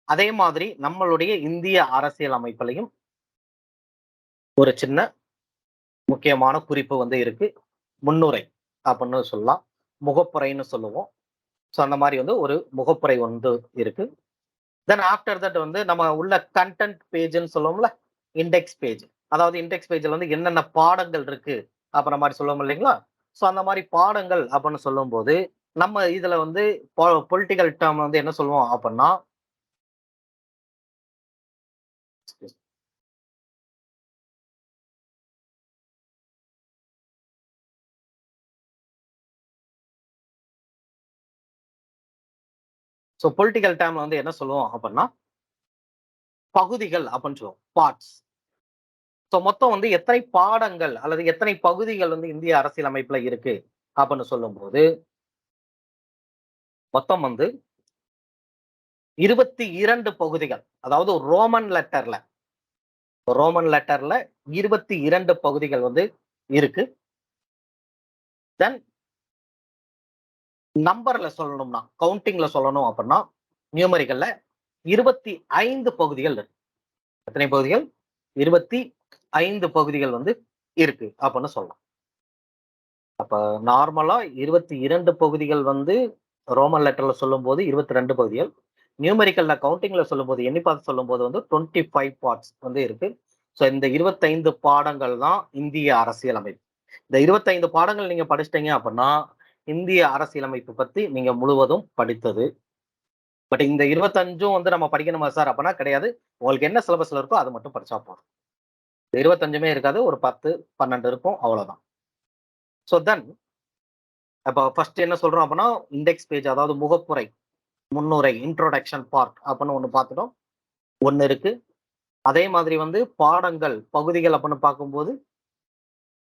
அதே மாதிரி நம்மளுடைய இந்திய அரசியல் அமைப்பிலையும் ஒரு சின்ன முக்கியமான குறிப்பு வந்து இருக்கு. முன்னுரை அப்படின்னு சொல்லலாம். முகப்புரைன்னு சொல்லுவோம். ஸோ அந்த மாரி வந்து ஒரு முகப்புரை வந்து இருக்கு. தென் ஆஃப்டர் தட் வந்து நம்ம உள்ள கன்டென்ட் பேஜ்ன்னு சொல்லுவோம்ல. Index page. அதாவது இண்டெக்ஸ் பேஜ்ல வந்து என்னென்ன பாடங்கள் இருக்கு அப்படின்ற மாரி சொல்லுவோம் இல்லைங்களா? ஸோ அந்த மாரி பாடங்கள் அப்படின்னு சொல்லும்போது, நம்ம இதுல வந்து பொலிட்டிக்கல் டெர்ம் வந்து என்ன சொல்லுவோம் அப்படின்னா, ஸோ பொலிட்டிக்கல் டெர்ம்ல வந்து என்ன சொல்லுவோம் அப்படின்னா, பகுதிகள் அப்படின்னு சொல்லுவோம். பார்ட்ஸ். ஸோ மொத்தம் வந்து எத்தனை பாடங்கள் அல்லது எத்தனை பகுதிகள் வந்து இந்திய அரசியலமைப்புல இருக்கு அப்படின்னு சொல்லும்போது, மொத்தம் வந்து 22 பகுதிகள். அதாவது ரோமன் லெட்டர்ல 22 பகுதிகள் வந்து இருக்கு. தென் நம்பர்ல சொல்லணும்னா, கவுண்டிங்ல சொல்லணும் அப்படின்னா, நியூமெரிக்கல்ல 25 பகுதிகள் இருக்கு. எத்தனை பகுதிகள்? 25 பகுதிகள் வந்து இருக்கு அப்படின்னு சொல்லலாம். அப்ப நார்மலா 22 பகுதிகள் வந்து ரோமன் லெட்டர்ல சொல்லும்போது 22 பகுதிகள். நியூமெரிக்கல்ல கவுண்டிங்ல சொல்லும்போது, எண்ணி பார்த்து சொல்லும்போது வந்து 25 பார்ட்ஸ் வந்து இருக்கு. ஸோ இந்த 25 பாடங்கள் தான் இந்திய அரசியலமைப்பு. இந்த 25 பாடங்கள் நீங்க படிச்சிட்டீங்க அப்படின்னா, இந்திய அரசியலமைப்பு பத்தி நீங்க முழுவதும் படித்தது. பட் இந்த 25ம் வந்து நம்ம படிக்கணுமா சார் அப்படின்னா கிடையாது. உங்களுக்கு என்ன சிலபஸ்ல இருக்கோ அது மட்டும் படிச்சா போதும். இந்த 25மே இருக்காது. ஒரு 10, 12 இருக்கும். அவ்வளவுதான். ஸோ தென் அப்ப ஃபர்ஸ்ட் என்ன சொல்றோம் அப்படின்னா, இண்டெக்ஸ் பேஜ் அதாவது முகப்புரை, முன்னுரை, இன்ட்ரோடக்ஷன் பார்ட் அப்படின்னு ஒண்ணு பார்த்துட்டோம். ஒண்ணு இருக்கு. அதே மாதிரி வந்து பாடங்கள், பகுதிகள் அப்படின்னு பார்க்கும்போது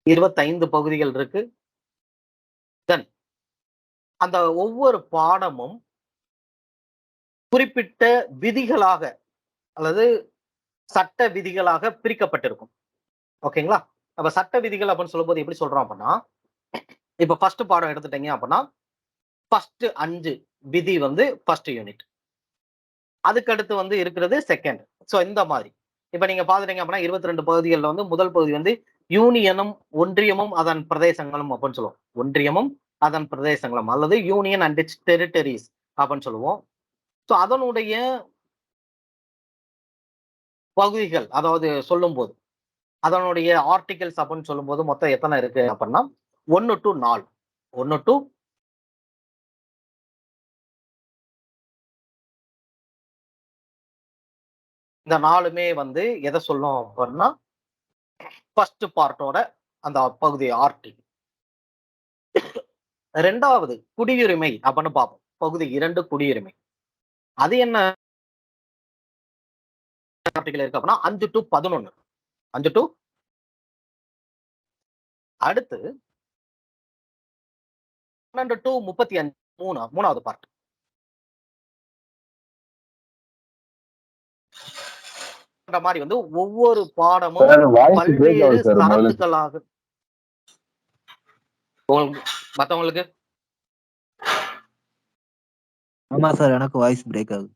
25 பகுதிகள் இருக்கு. தென் அந்த ஒவ்வொரு பாடமும் குறிப்பிட்ட விதிகளாக அல்லது சட்ட விதிகளாக பிரிக்கப்பட்டிருக்கும். ஓகேங்களா? அப்ப சட்ட விதிகள் அப்படின்னு சொல்லும்போது எப்படி சொல்றோம் அப்படின்னா, இப்ப ஃபர்ஸ்ட் பாடம் எடுத்துட்டீங்க அப்படின்னா, ஃபர்ஸ்ட் 5 விதி வந்து ஃபர்ஸ்ட் யூனிட். அதுக்கடுத்து வந்து இருக்கிறது செகண்ட். ஸோ இந்த மாதிரி. இப்ப நீங்க பார்த்துட்டீங்க அப்படின்னா 22 பகுதிகள்ல வந்து முதல் பகுதி வந்து யூனியனும், ஒன்றியமும் அதன் பிரதேசங்களும் அப்படின்னு சொல்லுவோம். ஒன்றியமும் அதன் பிரதேசங்களும் அல்லது யூனியன் அண்ட் இட்ஸ் டெரிட்டரிஸ் அப்படின்னு சொல்லுவோம். ஸோ அதனுடைய பகுதிகள் அதாவது சொல்லும்போது, அதனுடைய ஆர்டிகல்ஸ் அப்படின்னு சொல்லும்போது மொத்தம் எத்தனை இருக்கு அப்படின்னா 1 டூ 4. 1 டூ இந்த 4மே வந்து எதை சொல்லும் அப்படின்னா, ஃபர்ஸ்ட் பார்ட்டோட அந்த பகுதி ஆர்டிகல். 2வது குடியுரிமை அப்படின்னு பார்ப்போம். பகுதி 2 குடியுரிமை. அது என்ன ஆர்டிகல் இருக்கு அப்படின்னா 5 டூ 11. 5 டூ அடுத்து 12 டூ 35 3வது பார்ட். பண்ற மாதிரி வந்து ஒவ்வொரு பாடமும் சார் வாய்ஸ் பிரேக் பல்வேறு ஆகுது சார் முதல்ல. சரத்துக்களாக மத்தவங்களுக்கு ஆமா சார், எனக்கு வாய்ஸ் பிரேக் ஆகுது.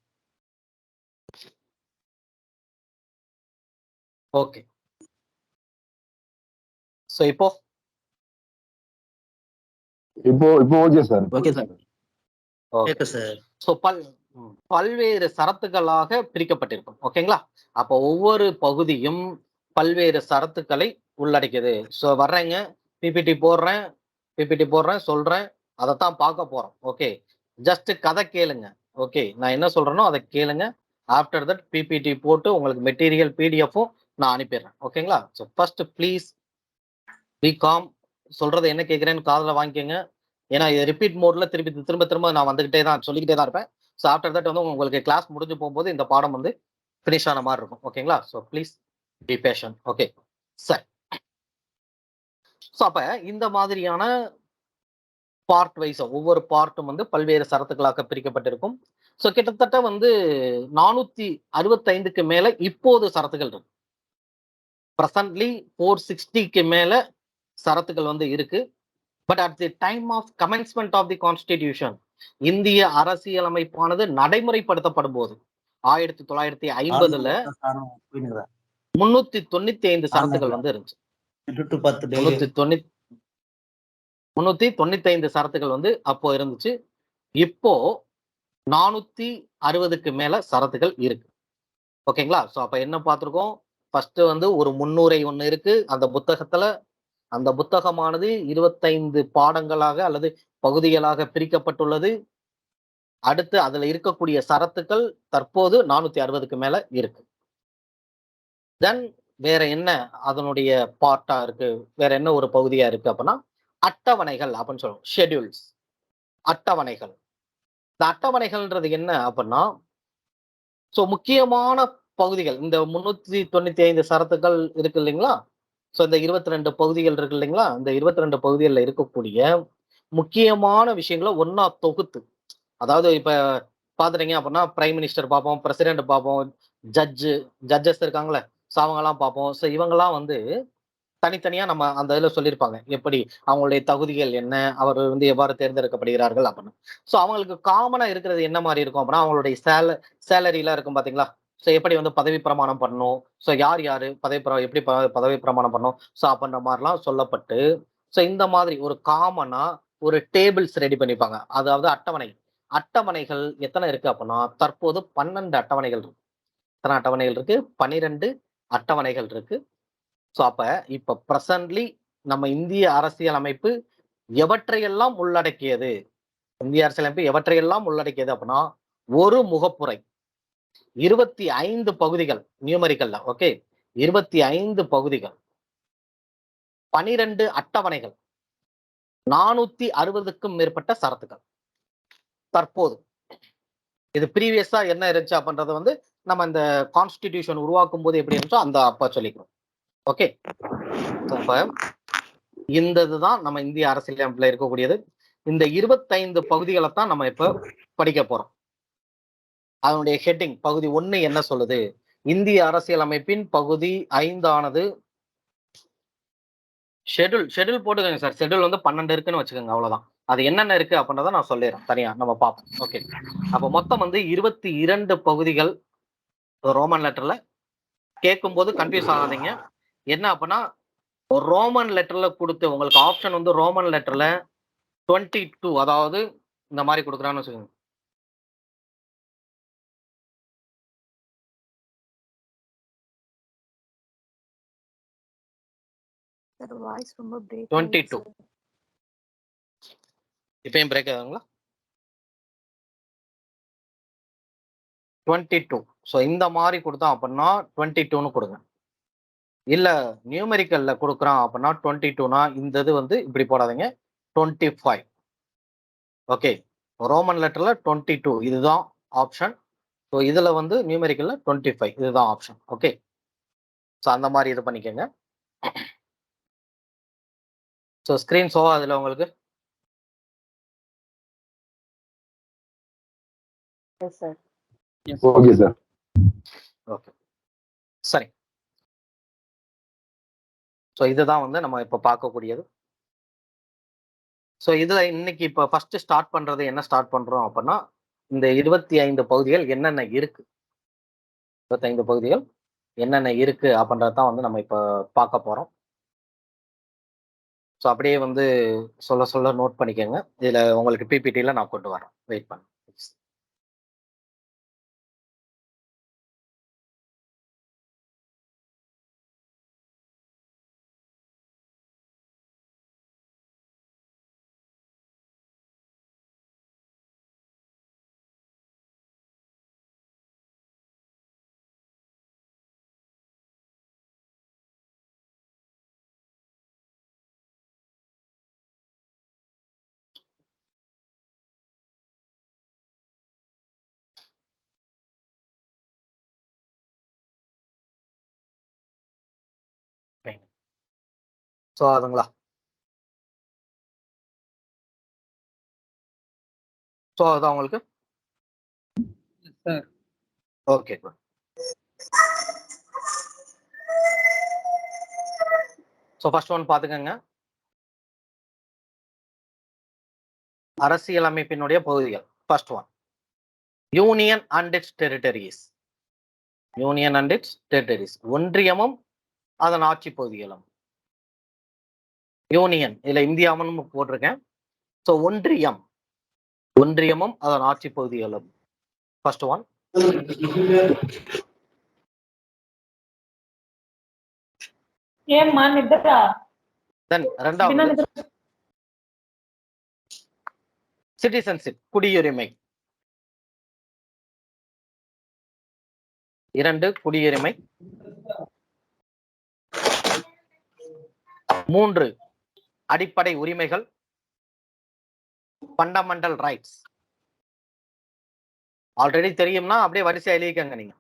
ஓகே. சோ இப்போ இப்போ okay sir. Okay sir. Okay sir. So பல்வேறு சரத்துக்களாக பிரிக்கப்பட்டிருக்கும். ஓகேங்களா? அப்போ ஒவ்வொரு பகுதியும் பல்வேறு சரத்துக்களை உள்ளடக்கியது. சோ வர்றேங்க, பிபிடி போடுறேன், சொல்றேன். அதைத்தான் பார்க்க போறோம். ஓகே, ஜஸ்ட் கதை கேளுங்க. ஓகே, நான் என்ன சொல்றேனோ அதை கேளுங்க. ஆஃப்டர் தட் பிபிடி போட்டு உங்களுக்கு மெட்டீரியல் பிடிஎஃப்பும் நான் அனுப்பிடுறேன். ஓகேங்களா? So first please be com. சொல்றதை என்ன கேட்குறேன்னு காதில் வாங்கிக்கோங்க. ஏன்னா இது ரிப்பீட் மோட்ல திரும்ப நான் வந்துகிட்டே தான் சொல்லிக்கிட்டே தான் இருப்பேன். ஸோ ஆஃப்டர் தட் வந்து உங்களுக்கு கிளாஸ் முடிஞ்சு போகும்போது இந்த பாடம் வந்து ஃபினிஷ் ஆன மாதிரி இருக்கும். ஓகேங்களா? So please be patient. Okay sir. So அப்ப இந்த மாதிரியான பார்ட் வைஸ் ஒவ்வொரு பார்ட்டும் வந்து பல்வேறு சரத்துக்களாக பிரிக்கப்பட்டிருக்கும். ஸோ கிட்டத்தட்ட வந்து 465க்கு மேல இப்போது சரத்துகள் இருக்கு. பிரசன்ட்லி 460க்கு மேல சரத்துகள் வந்து இருக்கு. But at the time of commencement of the constitution, இந்திய அரசியலமைப்பானது நடைமுறைப்படுத்தப்படும் போது 1950ல 395 சரத்துகள் வந்து இருந்துச்சு. 395 சரத்துகள் வந்து அப்போ இருந்துச்சு. இப்போ 460க்கு மேல சரத்துகள் இருக்கு. ஓகேங்களா? சோ அப்ப என்ன பார்த்திருக்கோம்? ஃபர்ஸ்ட் வந்து ஒரு முன்னுரை ஒண்ணு இருக்கு அந்த புத்தகத்துல. அந்த புத்தகமானது 25 பாடங்களாக அல்லது பகுதிகளாக பிரிக்கப்பட்டுள்ளது. அடுத்து அதுல இருக்கக்கூடிய சரத்துக்கள் தற்போது 460க்கு மேல இருக்கு. தென் வேற என்ன அதனுடைய பார்ட்டா இருக்கு, வேற என்ன ஒரு பகுதியா இருக்கு அப்படின்னா அட்டவணைகள் அப்படின்னு சொல்லுவோம். ஷெட்யூல்ஸ், அட்டவணைகள். இந்த அட்டவணைகள்ன்றது என்ன அப்படின்னா, சோ முக்கியமான பகுதிகள் இந்த 395 சரத்துக்கள் இருக்கு இல்லைங்களா? சோ இந்த 22 பகுதிகள் இருக்கு இல்லைங்களா? இந்த 22 பகுதிகளில் இருக்கக்கூடிய முக்கியமான விஷயங்களை ஒன்னா தொகுத்து, அதாவது இப்ப பாத்துட்டீங்க அப்படின்னா பிரைம் மினிஸ்டர் பார்ப்போம், பிரசிடென்ட் பார்ப்போம், ஜட்ஜஸ் இருக்காங்களே, ஸோ அவங்கெல்லாம் பார்ப்போம். ஸோ இவங்கெல்லாம் வந்து தனித்தனியா நம்ம அந்த இதுல சொல்லியிருப்பாங்க எப்படி அவங்களுடைய தகுதிகள் என்ன, அவர் வந்து எவ்வாறு தேர்ந்தெடுக்கப்படுகிறார்கள் அப்படின்னு. ஸோ அவங்களுக்கு காமனா இருக்கிறது என்ன மாதிரி இருக்கும் அப்படின்னா அவங்களுடைய சேலரி எல்லாம் இருக்கும் பாத்தீங்களா? ஸோ எப்படி வந்து பதவி பிரமாணம் பண்ணணும், ஸோ யாரு எப்படி பதவி பிரமாணம் பண்ணணும், ஸோ அப்படின்ற மாதிரிலாம் சொல்லப்பட்டு, ஸோ இந்த மாதிரி ஒரு காமனா ஒரு டேபிள்ஸ் ரெடி பண்ணிப்பாங்க. அதாவது அட்டவணைகள் எத்தனை இருக்கு அப்படின்னா தற்போது 12 அட்டவணைகள் இருக்கு. எத்தனை அட்டவணைகள் இருக்கு? 12 அட்டவணைகள் இருக்கு. ஸோ அப்ப இப்ப பிரசன்ட்லி நம்ம இந்திய அரசியலமைப்பு எவற்றையெல்லாம் உள்ளடக்கியது, இந்திய அரசியலமைப்பு எவற்றையெல்லாம் உள்ளடக்கியது அப்படின்னா ஒரு முகப்புரை, 25 பகுதிகள் நியூமரிக்கல்ல. ஓகே, 25 பகுதிகள், 12 அட்டவணைகள், 460க்கும் மேற்பட்ட சரத்துக்கள். தற்போது இது ப்ரீவியஸா என்ன இருந்துச்சு அப்படின்றத வந்து நம்ம இந்த கான்ஸ்டிடியூஷன் உருவாக்கும் போது எப்படி இருந்துச்சோ அந்த அப்ப சொல்லிக்கிறோம். ஓகே, இப்ப இந்த இதுதான் நம்ம இந்திய அரசியலமைப்புல இருக்கக்கூடியது. இந்த 25 பகுதிகளை தான் நம்ம இப்ப படிக்க போறோம். அதனுடைய ஹெட்டிங் பகுதி 1 என்ன சொல்லுது? இந்திய அரசியலமைப்பின் பகுதி 5 ஆனது ஷெட்யூல் போட்டுக்கோங்க சார். ஷெட்யூல் வந்து 12 இருக்குன்னு வச்சுக்கோங்க, அவ்வளவுதான். அது என்னென்ன இருக்கு அப்படின்றத நான் சொல்லிடுறேன் தனியா, நம்ம பார்ப்போம். ஓகே, அப்ப மொத்தம் வந்து 22 பகுதிகள் ரோமன் லெட்டர்ல. கேட்கும் போது கன்ஃபியூஸ் ஆகாதீங்க. என்ன அப்படின்னா ரோமன் லெட்டர்ல கொடுத்து உங்களுக்கு ஆப்ஷன் வந்து ரோமன் லெட்டர்ல 22, அதாவது இந்த மாதிரி கொடுக்குறான்னு வச்சுக்கோங்க. வாய்ஸ் ரொம்ப பிரேக் 22 இப்பயும் பிரேக் ஆகுங்களா? 22. ஸோ இந்த மாதிரி கொடுத்தோம் அப்படின்னா 22ன்னு கொடுங்க. இல்ல நியூமெரிக்கல்ல கொடுக்குறான் அப்படின்னா 22னா இந்த இது வந்து இப்படி போடாதீங்க, 25. ஓகே, ரோமன் லெட்டர்ல 22 இதுதான் ஆப்ஷன். ஸோ இதுல வந்து நியூமெரிக்கல்ல 25 இதுதான் ஆப்ஷன். ஓகே, ஸோ அந்த மாதிரி இது பண்ணிக்கோங்க. ஸோ ஸ்கிரீன் ஷோ அதுல உங்களுக்கு ஓகே சார். ஓகே. சரி. ஸோ இதுதான் வந்து நம்ம இப்ப பார்க்கக்கூடியது. ஸோ இதுல இன்னைக்கு இப்ப ஃபர்ஸ்ட் ஸ்டார்ட் பண்றது என்ன ஸ்டார்ட் பண்றோம் அப்படின்னா, இந்த 25 பகுதிகள் என்னென்ன இருக்கு? 25 பகுதிகள் என்னென்ன இருக்கு அப்படின்றத தான் வந்து நம்ம இப்ப பார்க்க போறோம். ஸோ அப்படியே வந்து சொல்ல சொல்ல நோட் பண்ணிக்கங்க. இதுல உங்களுக்கு பிபிடில நான் கொண்டு வரேன். வெயிட் பண்ணுங்க. ஸோ அதுங்களா? ஸோ அதான் உங்களுக்கு சார். ஓகே. ஸோ ஃபர்ஸ்ட் ஒன் பார்த்துக்கங்க. அரசியலமைப்பினுடைய பகுதிகள். First one union and its territories. Union and its territories. ஒன்றியமும் அதன் ஆட்சி பகுதிகளும். யூனியன் இதுல இந்தியாவும் போட்டிருக்கேன். ஸோ ஒன்றியம், ஒன்றியமும் அதன் ஆட்சி பகுதிகளும். First one. ஏம்மா நித்ரா? தென் இரண்டாவது சிட்டிசன்ஷிப், குடியுரிமை. 2 குடியுரிமை. 3 அடிப்படை உரிமைகள், ஃபண்டமெண்டல் ரைட்ஸ். ஆல்ரெடி தெரியும்னா அப்படியே வரிசையா எழுதிக்கங்க. நீங்க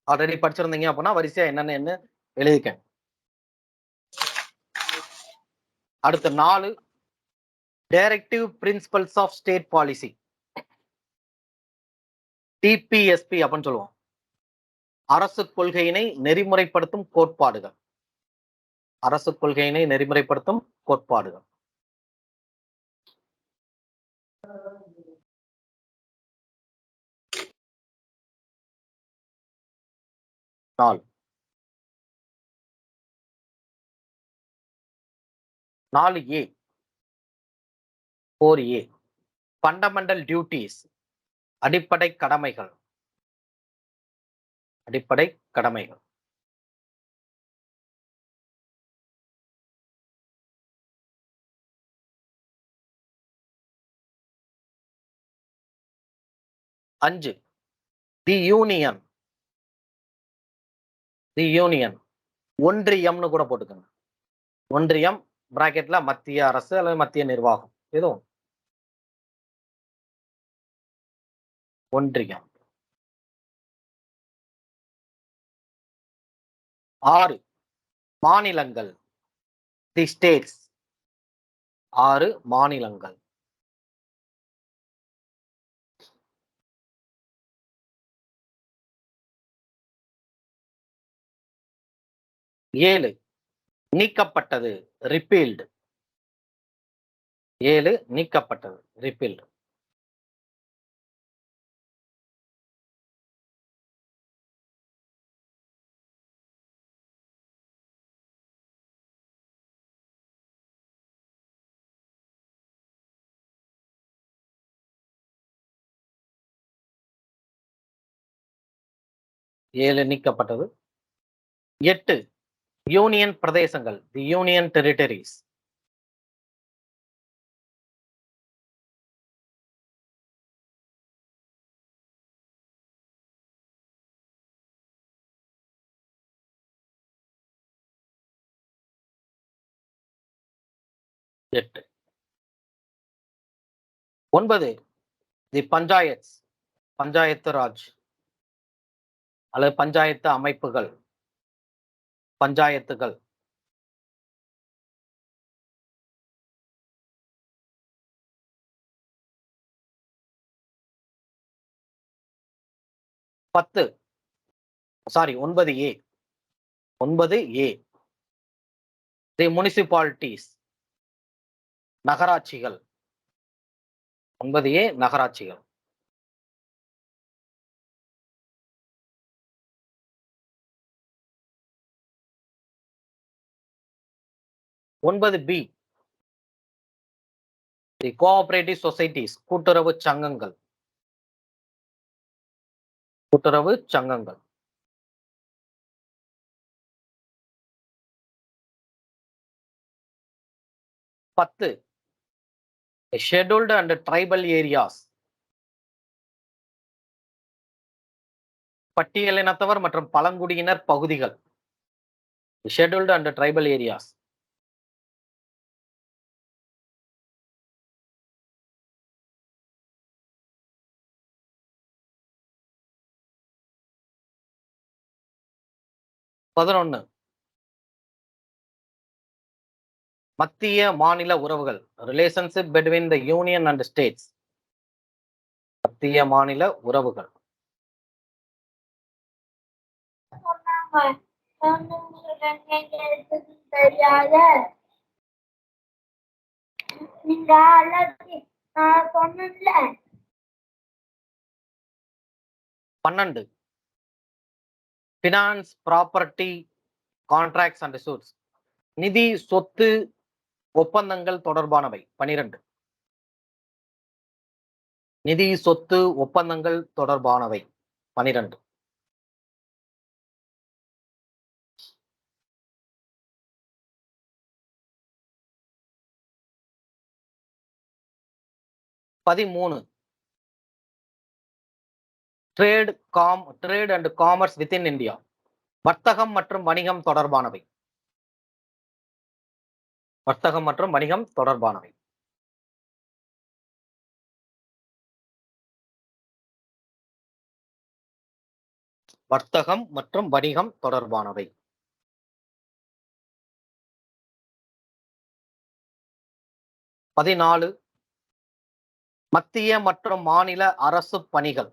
ஆல்ரெடி படிச்சிருந்தீங்க அப்படின்னா வரிசையா என்னன்னு எழுதிக்கங்க. அடுத்து 4 directive principles of state policy, DPSP அப்படின்னு சொல்லுவோம். அரசு கொள்கையினை நெறிமுறைப்படுத்தும் கோட்பாடுகள். அரசு கொள்கையினை நெறிமுறைப்படுத்தும் கோட்பாடுகள். நாலு 4A 4A ஃபண்டமெண்டல் டியூட்டிஸ், அடிப்படை கடமைகள். அடிப்படை கடமைகள். 5 தி யூனியன். தி யூனியன் ஒன்றியம்னு கூட போட்டுக்கோங்க. ஒன்றியம் பிராக்கெட்ல மத்திய அரசு அல்லது மத்திய நிர்வாகம் எதுவும். ஒன்றியம். 6 மாநிலங்கள், தி ஸ்டேட்ஸ். 6 மாநிலங்கள். 7 நீக்கப்பட்டது, ரிப்பீல்டு. 7 நீக்கப்பட்டது, ரிப்பீல்டு. 7 நீக்கப்பட்டது. 8 யூனியன் பிரதேசங்கள், தி யூனியன் டெரிட்டரிஸ். 8. 9 தி பஞ்சாயத்ஸ், பஞ்சாயத்து ராஜ் அல்லது பஞ்சாயத்து அமைப்புகள், பஞ்சாயத்துகள். 10 சாரி 9A 9A தி முனிசிபாலிட்டிஸ் நகராட்சிகள். 9A நகராட்சிகள். 9B தி கோஆபரேட்டிவ் சொசைட்டிஸ் கூட்டுறவு சங்கங்கள். கூட்டுறவு சங்கங்கள். 10 ஷெட்யூல்டு அண்ட் ட்ரைபல் ஏரியாஸ் பட்டியலினத்தவர் மற்றும் பழங்குடியினர் பகுதிகள். Scheduled and tribal areas. 11 மத்திய மாநில உறவுகள் relationship between the union and states. மத்திய மாநில உறவுகள். தெரியாத நீங்க நான் சொன்னேன்ல. 12 finance property contracts and suits நிதி சொத்து ஒப்பந்தங்கள் தொடர்பானவை. 12 நிதி சொத்து ஒப்பந்தங்கள் தொடர்பானவை. 12 13 trade and commerce within India வர்த்தகம் மற்றும் வணிகம் தொடர்பானவை. வர்த்தகம் மற்றும் வணிகம் தொடர்பானவை. 14 மத்திய மற்றும் மாநில அரசு பணிகள்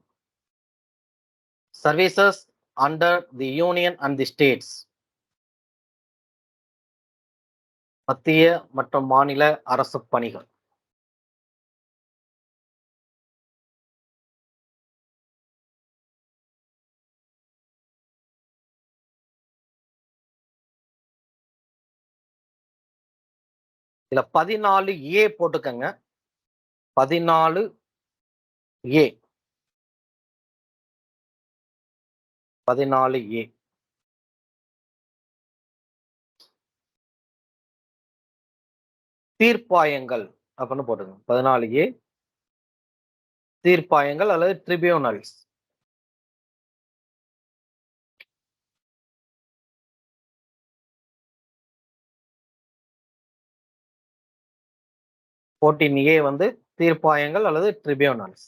services under the union and the states. மத்திய மற்றும் மாநில அரசு பணிகள். 14A போட்டுக்கங்க. 14A 14A தீர்ப்பாயங்கள் அப்படின்னு போட்டுங்க. 14A தீர்ப்பாயங்கள் அல்லது ட்ரிபியூனல்ஸ். A வந்து தீர்ப்பாயங்கள் அல்லது ட்ரிபியூனல்ஸ்.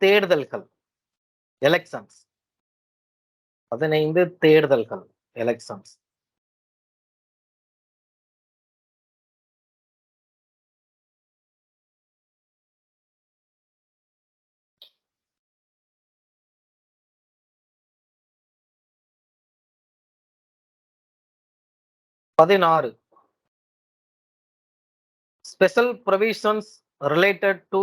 தேர்தல்கள் எலெக்ஷன்ஸ். 15 தேர்தல்கள் elections. 16 special provisions related to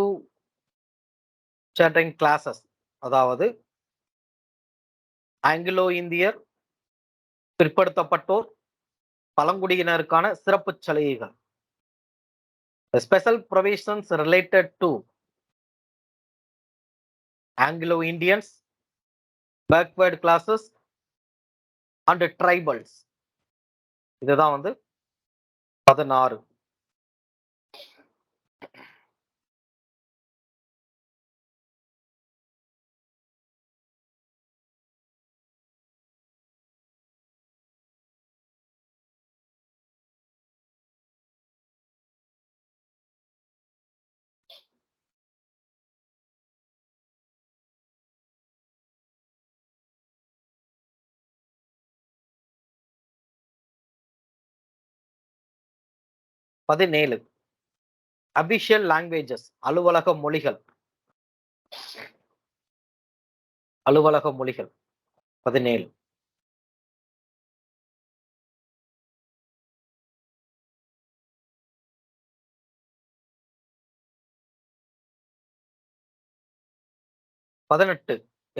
certain classes அதாவது ஆங்கிலோ இந்தியர், பிற்படுத்தப்பட்டோர், பழங்குடியினருக்கான சிறப்பு சலுகைகள். Special provisions related to Anglo Indians, backward classes and tribals. இதுதான் வந்து 16. அபிஷியல் லாங்குவேஜஸ் அலுவலக மொழிகள். அலுவலக மொழிகள் 17.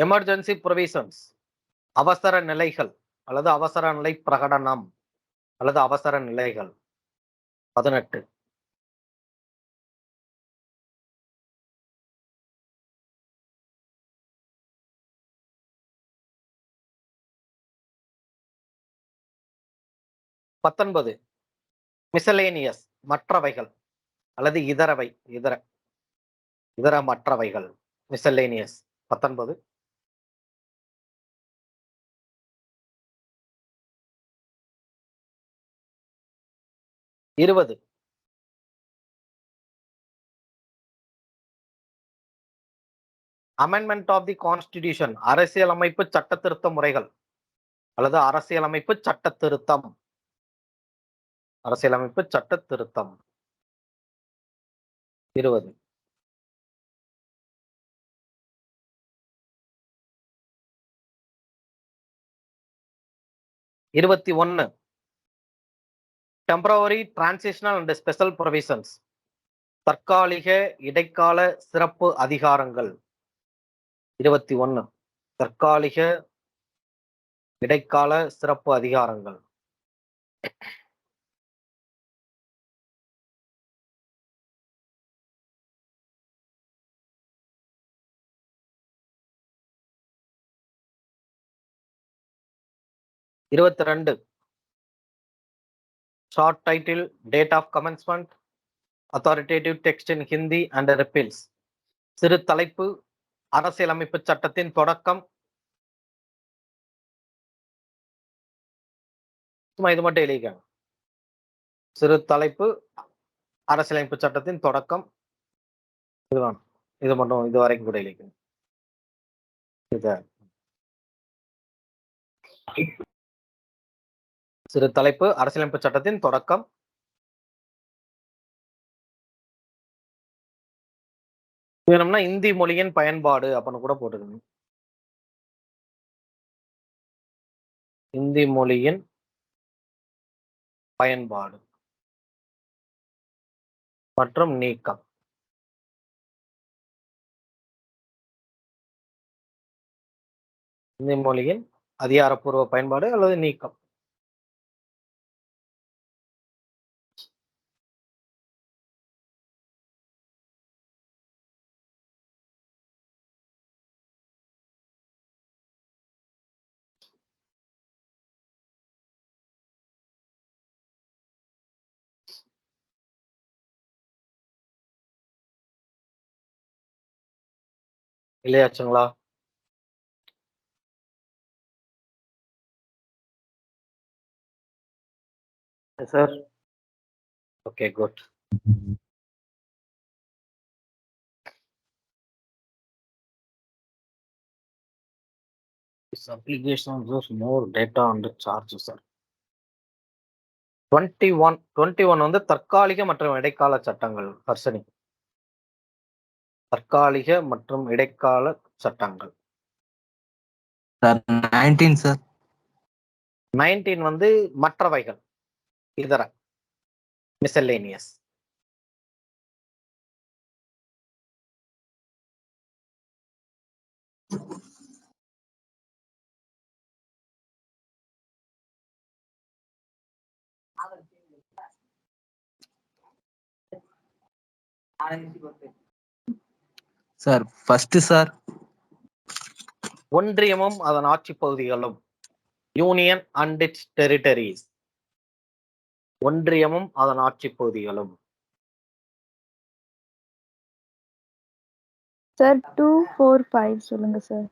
எமர்ஜென்சி ப்ரொவிஷன்ஸ் அவசர நிலைகள் அல்லது அவசர நிலை பிரகடனம் அல்லது அவசர நிலைகள் 18. மிசலேனியஸ் மற்றவைகள் அல்லது இதர மற்றவைகள் miscellaneous 19. Amendment of the constitution அரசியலமைப்பு சட்ட திருத்த முறைகள் அல்லது அரசியலமைப்பு சட்ட திருத்தம். அரசியலமைப்பு சட்ட திருத்தம் 20. Temporary transitional and special provisions தற்காலிக இடைக்கால சிறப்பு அதிகாரங்கள். 21. தற்காலிக இடைக்கால சிறப்பு அதிகாரங்கள். Short title, date of commencement, authoritative text in Hindi and repeals. சிறு தலைப்பு, அரசியலமைப்பு சட்டத்தின் தொடக்கம். சும்மா இது மட்டும் எழுதிக்காங்க. சிறு தலைப்பு, அரசியலமைப்பு சட்டத்தின் தொடக்கம். இதுதான், இது மட்டும் இது வரைக்கும் கூட எழுதிக்கணும். சிறு தலைப்பு, அரசியலமைப்பு சட்டத்தின் தொடக்கம். வேணும்னா இந்தி மொழியின் பயன்பாடு அப்படின்னு கூட போட்டுக்கணும். இந்தி மொழியின் பயன்பாடு மற்றும் நீக்கம். இந்தி மொழியின் அதிகாரப்பூர்வ பயன்பாடு அல்லது நீக்கம். இல்லையாச்சுங்களா? Sir, okay, good. This application gives more data on the charges, sir. 21 வந்து தற்காலிக மற்றும் இடைக்கால சட்டங்கள். ஹர்ஷனி, தற்காலிக மற்றும் இடைக்கால சட்டங்கள். Sir 19 sir. 19 வந்து மற்றவைகள், இதர மிசலேனியஸ். Sir first sir. ஒன்றியமும் அதன் ஆட்சி பகுதிகளும். Union and its territories. ஒன்றியமும் அதன் ஆட்சி பகுதிகளும். சார் 2, 4, 5 சொல்லுங்க சார்.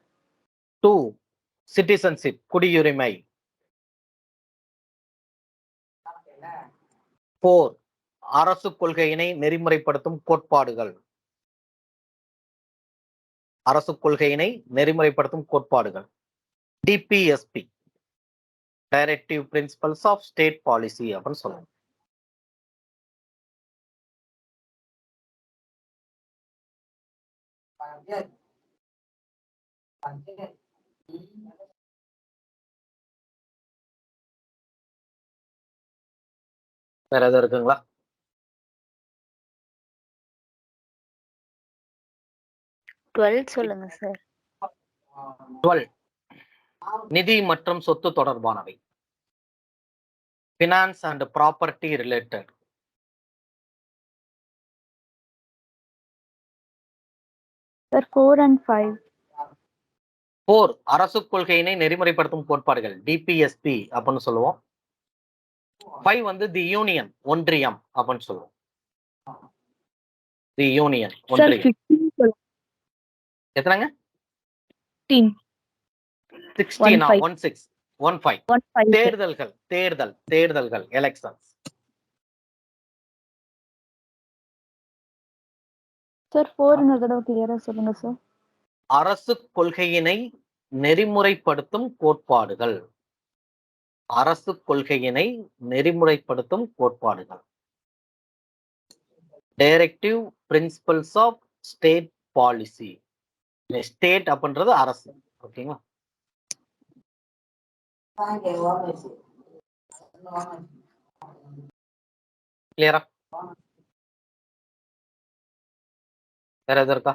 2 சிட்டிசன்ஷிப் குடியுரிமை. 4 அரசு கொள்கையினை நெறிமுறைப்படுத்தும் கோட்பாடுகள். அரசு கொள்கையினை நெறிமுறைப்படுத்தும் கோட்பாடுகள். DPSP, directive principles of state policy அப்படின்னு சொல்லுவாங்க. வேற எதுவும் இருக்குங்களா? 12 சொல்லுங்க சார். 12 நிதி மற்றும் சொத்து தொடர்பானவை. Finance and property related. Sir 4 and 5. 4 அரசு கொள்கையினை நெறிமுறைப்படுத்தும் கோட்பாடுகள், டிபிஎஸ்பி அப்படின்னு சொல்லுவோம். 5 வந்து தி யூனியன், ஒன்றியம் அப்படின்னு சொல்லுவோம். தி யூனியன், சார் ஒன்றியம். 15 சொல்லுங்க. எத்தனைங்க? 15. 16 15. 16 15. 15 சார். தேர்தல்கள் எலெக்ஷன்ஸ். சார் 4 இன்னொரு தடவை கிளியரா சொல்லுங்க சார். அரசு கொள்கையினை நெறிமுறைப்படுத்தும் கோட்பாடுகள். அரசு கொள்கையினை நெறிமுறைப்படுத்தும் கோட்பாடுகள். Directive principles of state policy. State அப்படின்றது அரசு. ஓகேங்களா? கிளியரா? வேற எது இருக்கா?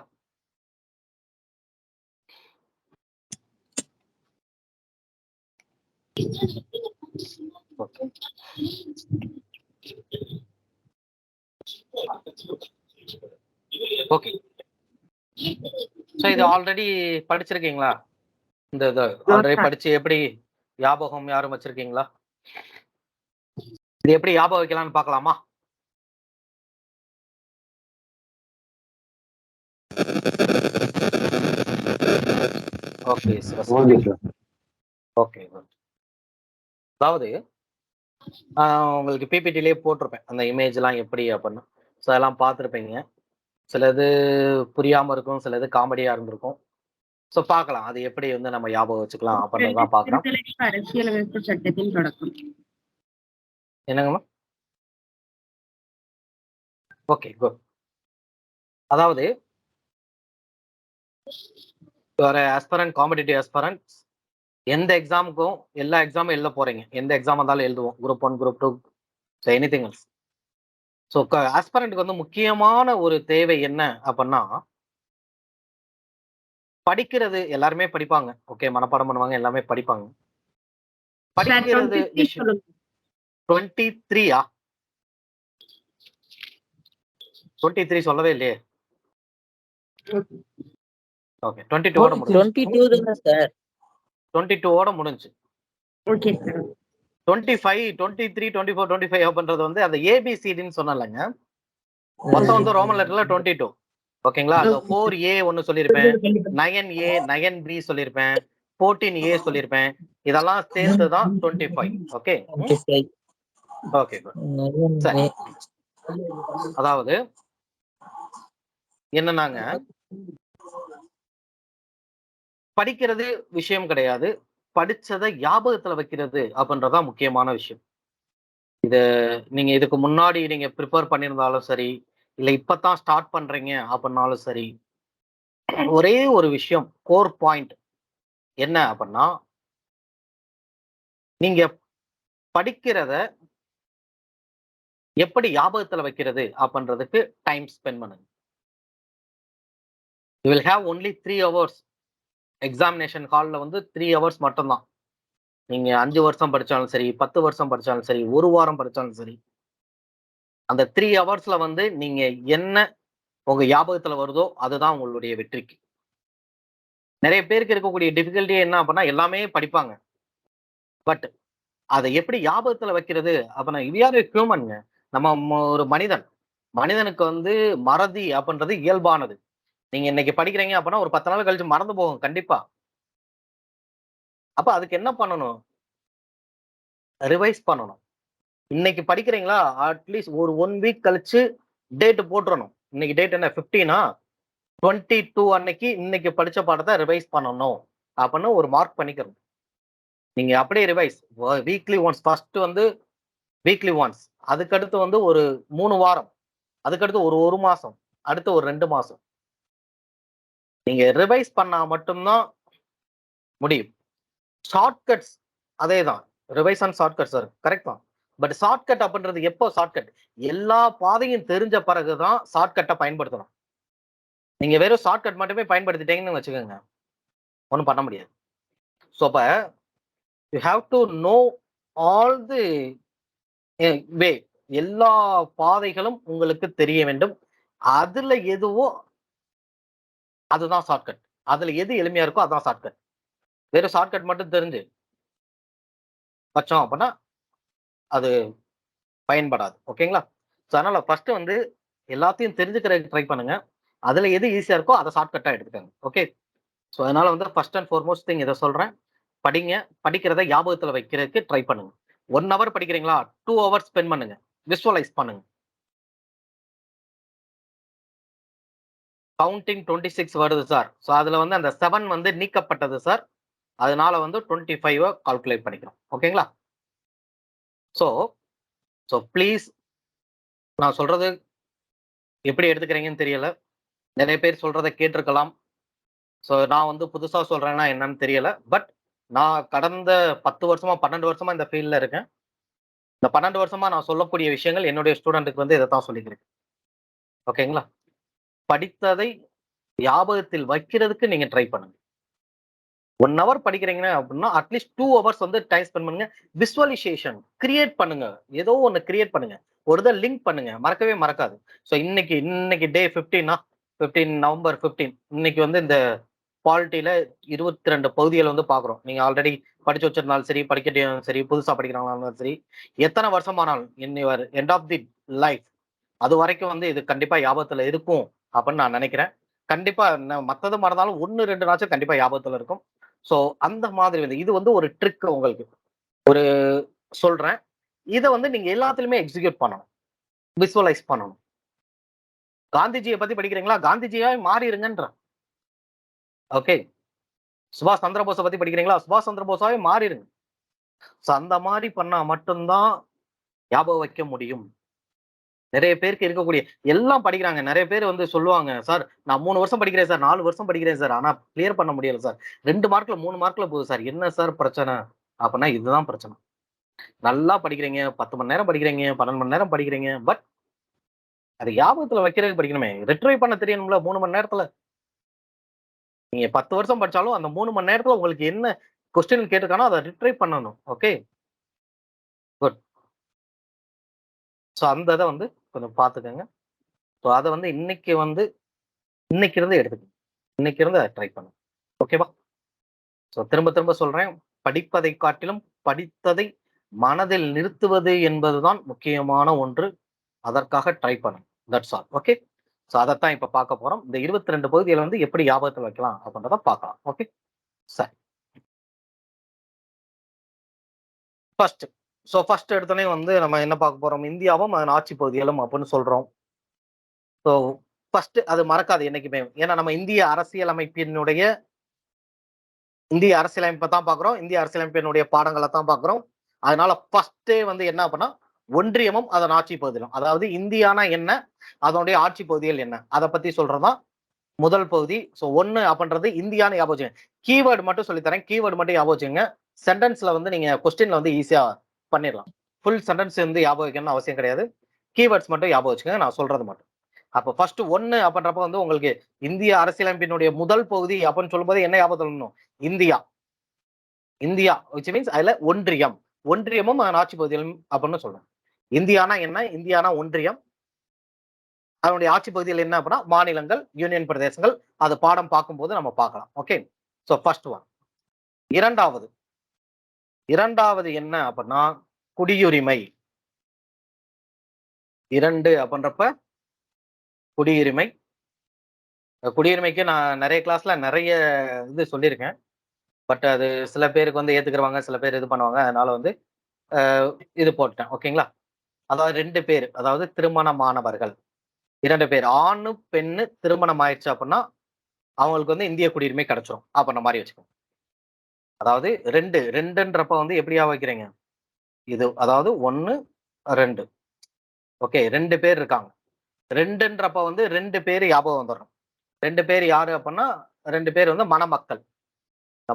ஓகே. ஓகே. சோ இது ஆல்ரெடி படிச்சிருக்கீங்களா? இந்த இது ஆல்ரெடி படிச்சு எப்படி ஞாபகம் யாரும் வச்சிருக்கீங்களா? இது எப்படி ஞாபகம் வைக்கலாம்னு பார்க்கலாமா? Okay sir. Okay sir. Okay. அதாவது உங்களுக்கு பிபிடிலேயே போட்டிருப்பேன் அந்த இமேஜ்லாம் எப்படி அப்படின்னு. ஸோ அதெல்லாம் பார்த்துருப்பீங்க. சிலது புரியாம இருக்கும், சிலது காமெடியா இருந்திருக்கும். ஸோ பார்க்கலாம் அது எப்படி வந்து நம்ம ஞாபகம் வச்சுக்கலாம் அப்படின்னு தான் பார்க்கலாம். அரசியலமைப்பு சட்டத்தின் தொடக்கம். என்னங்கம்மா? Okay, good. அதாவது ஒரு ஆஸ்பரண்ட், காம்படிட்டிவ் ஆஸ்பரண்ட் எந்த எக்ஸாமுக்கும் எல்லா எக்ஸாமும் எழுத போறீங்க. எந்த எக்ஸாம் இருந்தாலும் எழுதுவோம். Group 1, group 2, so anything else. So ஆஸ்பரண்ட்க்கு வந்து முக்கியமான ஒரு தேவை என்ன அப்படின்னா, படிக்கிறது எல்லாருமே படிப்பாங்க. ஓகே, மனப்பாடம் பண்ணுவாங்க, எல்லாமே படிப்பாங்க. படிக்கிறது விஷயம் 23 23 சொல்லவே இல்லையே. ஓகே, 22 ஓட முடிஞ்சு. 22 தான் சார். 22 ஓட முடிஞ்சு. Okay sir. 25, 23, 24, 25 அப்படின்றது வந்து அந்த ஏபிசிடின்னு சொன்னலங்க. மொத்தம் வந்து ரோமன் லெட்டர்ல 22. ஓகேங்களா? அந்த 4A ஒன்னு சொல்லியிருப்பேன், 9A 9B சொல்லியிருப்பேன், 14A சொல்லியிருப்பேன். இதெல்லாம் சேர்த்து தான் 25. ஓகே, ஓகே, சரி. அதாவது என்னன்னாங்க, படிக்கிறது விஷயம் கிடையாது, படிச்சதை ஞாபகத்துல வைக்கிறது அப்படின்றதான் முக்கியமான விஷயம். இது நீங்க இதுக்கு முன்னாடி நீங்க ப்ரிப்பேர் பண்ணியிருந்தாலும் சரி, இல்ல இப்பதான் ஸ்டார்ட் பண்றீங்க அப்படின்னாலும் சரி, ஒரே ஒரு விஷயம் கோர் பாயிண்ட் என்ன அப்படின்னா, நீங்க படிக்கிறத எப்படி ஞாபகத்துல வைக்கிறது அப்படின்றதுக்கு டைம் ஸ்பெண்ட் பண்ணுங்க. You will have only 3 hours. Examination ஹால்ல வந்து 3 hours மட்டும்தான். நீங்க 5 வருஷம் படிச்சாலும் சரி, 10 வருஷம் படிச்சாலும் சரி, 1 வாரம் படிச்சாலும் சரி, அந்த 3 ஹவர்ஸ்ல வந்து நீங்க என்ன உங்க ஞாபகத்துல வருதோ அதுதான் உங்களுடைய வெற்றிக்கு. நிறைய பேருக்கு இருக்கக்கூடிய டிஃபிகல்ட்டியே என்ன அப்படின்னா, எல்லாமே படிப்பாங்க, பட் அதை எப்படி ஞாபகத்துல வைக்கிறது அப்படின்னா, இது யாரு ஹியூமன்ங்க. நம்ம ஒரு மனிதனுக்கு வந்து மறதி அப்படின்றது இயல்பானது. நீங்க இன்னைக்கு படிக்கிறீங்க அப்படின்னா ஒரு 10 நாள் கழிச்சு மறந்து போகும் கண்டிப்பா. அப்ப அதுக்கு என்ன பண்ணணும்? ரிவைஸ் பண்ணணும். இன்னைக்கு படிக்கிறீங்களா, அட்லீஸ்ட் ஒரு 1 வீக் கழிச்சு டேட் போட்டுறணும். இன்னைக்கு டேட் என்ன 15 22 அன்னைக்கு இன்னைக்கு படிச்ச பாடத்தை ரிவைஸ் பண்ணணும் அப்படின்னு ஒரு மார்க் பண்ணிக்கிறோம். நீங்க அப்படியே ரிவைஸ் வீக்லி ஒன்ஸ். ஃபர்ஸ்ட் வந்து வீக்லி ஒன்ஸ், அதுக்கடுத்து வந்து ஒரு 3 வாரம், அதுக்கடுத்து ஒரு 1 மாசம், அடுத்து ஒரு 2 மாசம். நீங்க ரிவைஸ் பண்ணா மட்டும்தான் முடியும். ஷார்ட்கட்ஸ் அதேதான். Revise and shortcuts sir correct தான். பட் ஷார்ட்கட் அப்படின்றது எப்போ ஷார்ட்கட்? எல்லா பாதையும் தெரிஞ்ச பிறகுதான் ஷார்ட்கட்டை பயன்படுத்தணும். நீங்க வெறும் ஷார்ட்கட் மட்டுமே பயன்படுத்திட்டீங்கன்னு வச்சுக்கோங்க, ஒன்றும் பண்ண முடியாது. ஸோ அப்ப you have to know all the way. எல்லா பாதைகளும் உங்களுக்கு தெரிய வேண்டும். அதுல எதுவோ அதுதான் ஷார்ட்கட். அதுல எது எளிமையா இருக்கோ அதான் ஷார்ட்கட். வெறும் ஷார்ட்கட் மட்டும் தெரிஞ்சு வச்சோம் அப்படின்னா அது பயன்படாது. ஓகேங்களா? ஸோ அதனால ஃபர்ஸ்ட் வந்து எல்லாத்தையும் தெரிஞ்சுக்கிறதுக்கு ட்ரை பண்ணுங்க. அதுல எது ஈஸியா இருக்கோ அதை ஷார்ட்கட்டா எடுத்துக்கோங்க. ஓகே. ஸோ அதனால வந்து ஃபர்ஸ்ட் அண்ட் ஃபார்மோஸ்ட் திங் இதை சொல்றேன். படிங்க. படிக்கிறத ஞாபகத்துல வைக்கிறதுக்கு ட்ரை பண்ணுங்க. 1 hour படிக்கிறீங்களா, 2 hours ஸ்பெண்ட் பண்ணுங்க. விசுவலைஸ் பண்ணுங்க. கவுண்டிங் 26 வருது சார். ஸோ அதுல வந்து அந்த 7 வந்து நீக்கப்பட்டது சார். அதனால வந்து 25 கால்குலேட் பண்ணிக்கிறோம். ஓகேங்களா? ஸோ ஸோ ப்ளீஸ், நான் சொல்றது எப்படி எடுத்துக்கிறீங்கன்னு தெரியல. நிறைய பேர் சொல்றதை கேட்டிருக்கலாம். ஸோ நான் வந்து புதுசா சொல்றேன்னா என்னன்னு தெரியல. பட் நான் கடந்த 10 வருஷமா 12 வருஷமா இந்த ஃபீல்ட்ல இருக்கேன். இந்த 12 வருஷமா நான் சொல்லக்கூடிய விஷயங்கள் என்னுடைய ஸ்டூடெண்ட்டுக்கு வந்து இதை தான் சொல்லிக்கிறேன். ஓகேங்களா? படித்ததை ஞாபகத்தில் வைக்கிறதுக்கு நீங்க ட்ரை பண்ணுங்க. 1 hour படிக்கிறீங்க அப்படின்னா அட்லீஸ்ட் 2 hours வந்து டைம் ஸ்பெண்ட் பண்ணுங்க. விசுவலைசேஷன் கிரியேட் பண்ணுங்க. ஏதோ ஒன்று கிரியேட் பண்ணுங்க. ஒரு இதை லிங்க் பண்ணுங்க. மறக்கவே மறக்காது. ஸோ இன்னைக்கு டே 15 நவம்பர் 15 இன்னைக்கு வந்து இந்த பாலிட்டியில 22 பகுதிகள் வந்து பாக்குறோம். நீங்க ஆல்ரெடி படிச்சு வச்சிருந்தாலும் சரி, படிக்கட்டும் சரி, புதுசா படிக்கிறாங்களாலும் சரி, எத்தனை வருஷமானாலும் இன்னைவர் எண்ட் ஆஃப் தி லைஃப் அது வரைக்கும் வந்து இது கண்டிப்பா ஞாபகத்துல இருக்கும் அப்படின்னு நான் நினைக்கிறேன். கண்டிப்பா மத்தது மறந்தாலும் 1-2 நாச்சும் கண்டிப்பா ஞாபகத்துல இருக்கும். ஸோ அந்த மாதிரி வந்து இது வந்து ஒரு ட்ரிக் உங்களுக்கு ஒரு சொல்றேன். இதை வந்து நீங்க எல்லாத்துலயுமே எக்ஸிக்யூட் பண்ணணும். விசுவலைஸ் பண்ணணும். காந்திஜியை பத்தி படிக்கிறீங்களா, காந்திஜியாவே மாறிடுங்கன்ற. ஓகே. சுபாஷ் சந்திர போஸை பத்தி படிக்கிறீங்களா, சுபாஷ் சந்திர போஸாவே மாறிடுங்க. ஸோ அந்த மாதிரி பண்ணா மட்டும்தான் ஞாபகம் வைக்க முடியும். நிறைய பேருக்கு இருக்கக்கூடிய எல்லாம் படிக்கிறாங்க. நிறைய பேர் வந்து சொல்லுவாங்க, சார் நான் 3 வருஷம் படிக்கிறேன் சார், 4 வருஷம் படிக்கிறேன் சார், ஆனா கிளியர் பண்ண முடியல சார், 2 மார்க்ல 3 மார்க்ல போகுது சார், என்ன சார் பிரச்சனை அப்படின்னா இதுதான் பிரச்சனை. நல்லா படிக்கிறீங்க, 10 மணி நேரம் படிக்கிறீங்க, 12 மணி நேரம் படிக்கிறீங்க, பட் அது ஞாபகத்துல வைக்கிறதுக்கு படிக்கணுமே. ரிட்ரைவ் பண்ண தெரியணும்ல 3 மணி நேரத்துல. நீங்க 10 வருஷம் படிச்சாலும் அந்த 3 மணி நேரத்துல உங்களுக்கு என்ன கொஸ்டின் கேட்டிருக்கானோ அதை ரிட்ரைவ் பண்ணணும். Okay, good. ஸோ அந்த இதை வந்து கொஞ்சம் பார்த்துக்கோங்க. ஸோ அதை வந்து இன்னைக்கு இருந்து எடுத்துக்கணும். இன்னைக்கு இருந்து அதை ட்ரை பண்ணுங்க. ஓகேவா? ஸோ திரும்ப திரும்ப சொல்றேன், படிப்பதை காட்டிலும் படித்ததை மனதில் நிறுத்துவது என்பதுதான் முக்கியமான ஒன்று. அதற்காக ட்ரை பண்ணுங்க. That's all. ஓகே. ஸோ அதைத்தான் இப்ப பார்க்க போறோம். இந்த 22 பகுதிகளை வந்து எப்படி ஞாபகத்தில் வைக்கலாம் அப்படின்றத பார்க்கலாம். ஓகே, சரி. ஃபர்ஸ்ட் எடுத்தோடனே வந்து நம்ம என்ன பார்க்க போறோம், இந்தியாவும் அதன் ஆட்சி பகுதிகளும் அப்படின்னு சொல்றோம். ஸோ ஃபர்ஸ்ட் அது மறக்காது என்னைக்குமே. ஏன்னா நம்ம இந்திய அரசியலமைப்பை தான் பார்க்குறோம். இந்திய அரசியலமைப்பினுடைய பாடங்களை தான் பார்க்குறோம். அதனால ஃபர்ஸ்டே வந்து என்ன பண்ணா, ஒன்றியமும் அதன் ஆட்சி பகுதியிலும், அதாவது இந்தியானா என்ன, அதனுடைய ஆட்சி பகுதிகள் என்ன, அதை பத்தி சொல்றதுதான் முதல் பகுதி. ஸோ 1 அப்படின்றது இந்தியான்னு ஞாபகம் வச்சுங்க. கீவேர்டு மட்டும் சொல்லித்தரேன். கீவேர்டு மட்டும் ஞாபகம் வச்சுங்க. சென்டென்ஸ்ல வந்து நீங்க கொஸ்டின்ல வந்து ஈஸியா பண்ணிடலாம். ஃபுல் சென்டென்ஸ் வந்து ஞாபகம் வைக்கணும்னு அவசியம் கிடையாது. கீவேர்ட்ஸ் மட்டும் ஞாபகம் வச்சுக்கோங்க. நான் சொல்றது மட்டும். அப்போ ஃபர்ஸ்ட் 1 அப்படின்றப்ப வந்து உங்களுக்கு இந்திய அரசியலமைப்பினுடைய முதல் பகுதி அப்படின்னு சொல்லும்போது என்ன ஞாபகம் சொல்லணும், இந்தியா which means அதுல ஒன்றியமும் ஆட்சி பகுதிகளும் அப்படின்னு சொல்றோம். இந்தியானா என்ன, இந்தியானா ஒன்றியம், அதனுடைய ஆட்சி பகுதிகள் என்ன அப்படின்னா மாநிலங்கள், யூனியன் பிரதேசங்கள். அது பாடம் பார்க்கும்போது நம்ம பார்க்கலாம். ஓகே. So first one. இரண்டாவது என்ன அப்படின்னா குடியுரிமை. 2 அப்படின்றப்ப குடியுரிமை. குடியுரிமைக்கு நான் நிறைய கிளாஸ்ல நிறைய இது சொல்லியிருக்கேன். பட் அது சில பேருக்கு வந்து ஏத்துக்கிறவாங்க, சில பேர் இது பண்ணுவாங்க. அதனால வந்து இது போட்டேன். ஓகேங்களா? அதாவது 2 பேர், அதாவது திருமணமானவர்கள் 2 பேர், ஆணு பெண்ணு திருமணம் ஆயிடுச்சு அப்படின்னா அவங்களுக்கு வந்து இந்திய குடியுரிமை கிடைச்சிரும் அப்படின்ற மாதிரி வச்சுக்கோங்க. அதாவது 2ன்றப்ப வந்து எப்படியா வைக்கிறீங்க, இது அதாவது 1 2. ஓகே, 2 பேர் இருக்காங்க. 2ன்றப்ப வந்து 2 பேர் ஞாபகம் வந்துடும். 2 பேர் யாரு அப்படின்னா 2 பேர் வந்து மணமக்கள். இந்த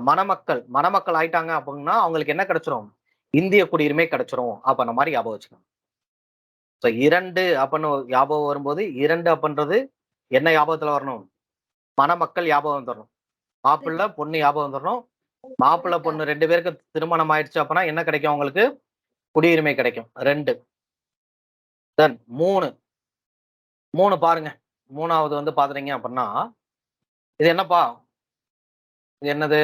மணமக்கள் ஆயிட்டாங்க அப்படின்னா அவங்களுக்கு என்ன கிடைச்சிரும்? இந்திய குடியுரிமை கிடைச்சிரும் அப்படின்ற மாதிரி ஞாபகம் வச்சுக்கணும். ஸோ 2 அப்படின்னு ஞாபகம் வரும்போது 2 அப்படின்றது என்ன ஞாபகத்துல வரணும்? மணமக்கள் ஞாபகம் வந்துடணும். மாப்பிள்ளை பொண்ணு ஞாபகம் வந்துடணும். மாப்பிள்ளை பொண்ணு 2 பேருக்கு திருமணம் ஆயிடுச்சு அப்படின்னா என்ன கிடைக்கும் அவங்களுக்கு? குடியுரிமை கிடைக்கும். 2. தென் 3 பாருங்க. 3வது வந்து பாத்துறீங்க அப்படின்னா இது என்னப்பா? இது என்னது?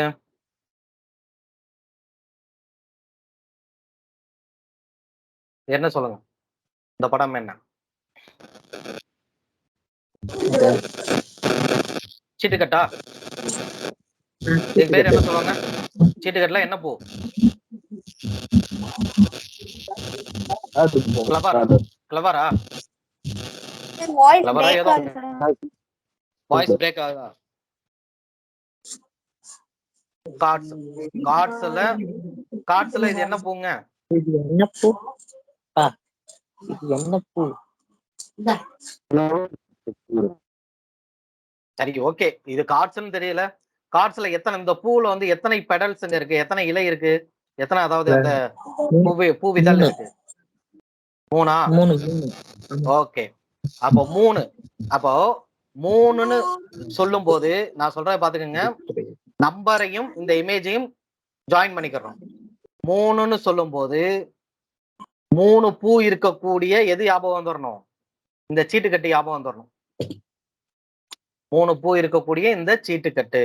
என்ன சொல்லுங்க? இந்த படம் என்ன? சீட்டுக்கட்டா? இதுக்கு பேர் என்ன சொல்லுவாங்க? சீட்டுக்கட்டுல என்ன பூ? கிளவரா? கிளவரா ஏதோ வாய்ஸ் பிரேக் ஆகுதா? கார்ட்ஸ்ல இது என்ன பூங்க? இது என்ன பூ? இது என்ன பூ? சரி, ஓகே. இது கார்ட்ஸ்னு தெரியல. கார்ட்ஸ்ல எத்தனை, இந்த பூவுல வந்து எத்தனை பெடல்ஸ் இருக்கு? எத்தனை இலை இருக்கு? எத்தனை, அதாவது அந்த பூவிதழ் இருக்கு? 3ஆ? 3. ஓகே. அப்போ 3. அப்போ 3ன்னு சொல்லும் போது நான் சொல்றேன் பாத்துக்கோங்க. நம்பரையும் இந்த இமேஜையும் ஜாயின் பண்ணிக்கிறோம். 3ன்னு சொல்லும் போது 3 பூ இருக்கக்கூடிய எது ஞாபகம் வந்துடணும்? இந்த சீட்டுக்கட்டு ஞாபகம் வந்துடணும். 3 பூ இருக்கக்கூடிய இந்த சீட்டுக்கட்டு.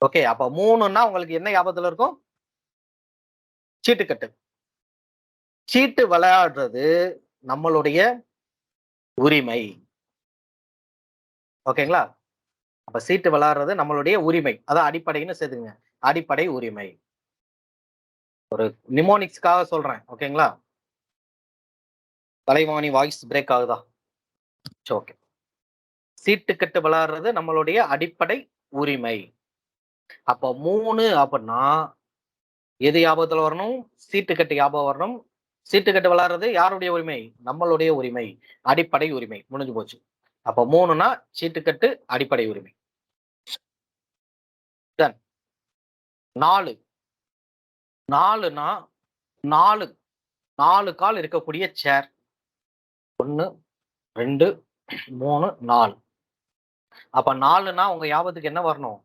ஓகே. அப்ப 3ன்னா உங்களுக்கு என்ன ஞாபகத்துல இருக்கும்? சீட்டுக்கட்டு. சீட்டு விளையாடுறது நம்மளுடைய உரிமை. ஓகேங்களா? அப்ப சீட்டு விளையாடுறது நம்மளுடைய உரிமை. அதான் அடிப்படைன்னு சேர்த்துங்க. அடிப்படை உரிமை. ஒரு நிமோனிக்ஸ்க்காக சொல்றேன். ஓகேங்களா? கலைவாணி வாய்ஸ் பிரேக் ஆகுதா? ஓகே. சீட்டுக்கட்டு விளையாடுறது நம்மளுடைய அடிப்படை உரிமை. அப்ப 3 அப்படின்னா எது ஞாபகத்துல வரணும்? சீட்டுக்கட்டு ஞாபகம் வரணும். சீட்டுக்கட்டு விளையாடுறது யாருடைய உரிமை? நம்மளுடைய உரிமை, அடிப்படை உரிமை. முடிஞ்சு போச்சு. அப்ப 3ன்னா சீட்டுக்கட்டு அடிப்படை உரிமை. 4 4ன்னா 4 கால் இருக்கக்கூடிய சேர். 1 2 3 4. அப்ப 4ன்னா உங்க ஞாபகத்துக்கு என்ன வரணும்?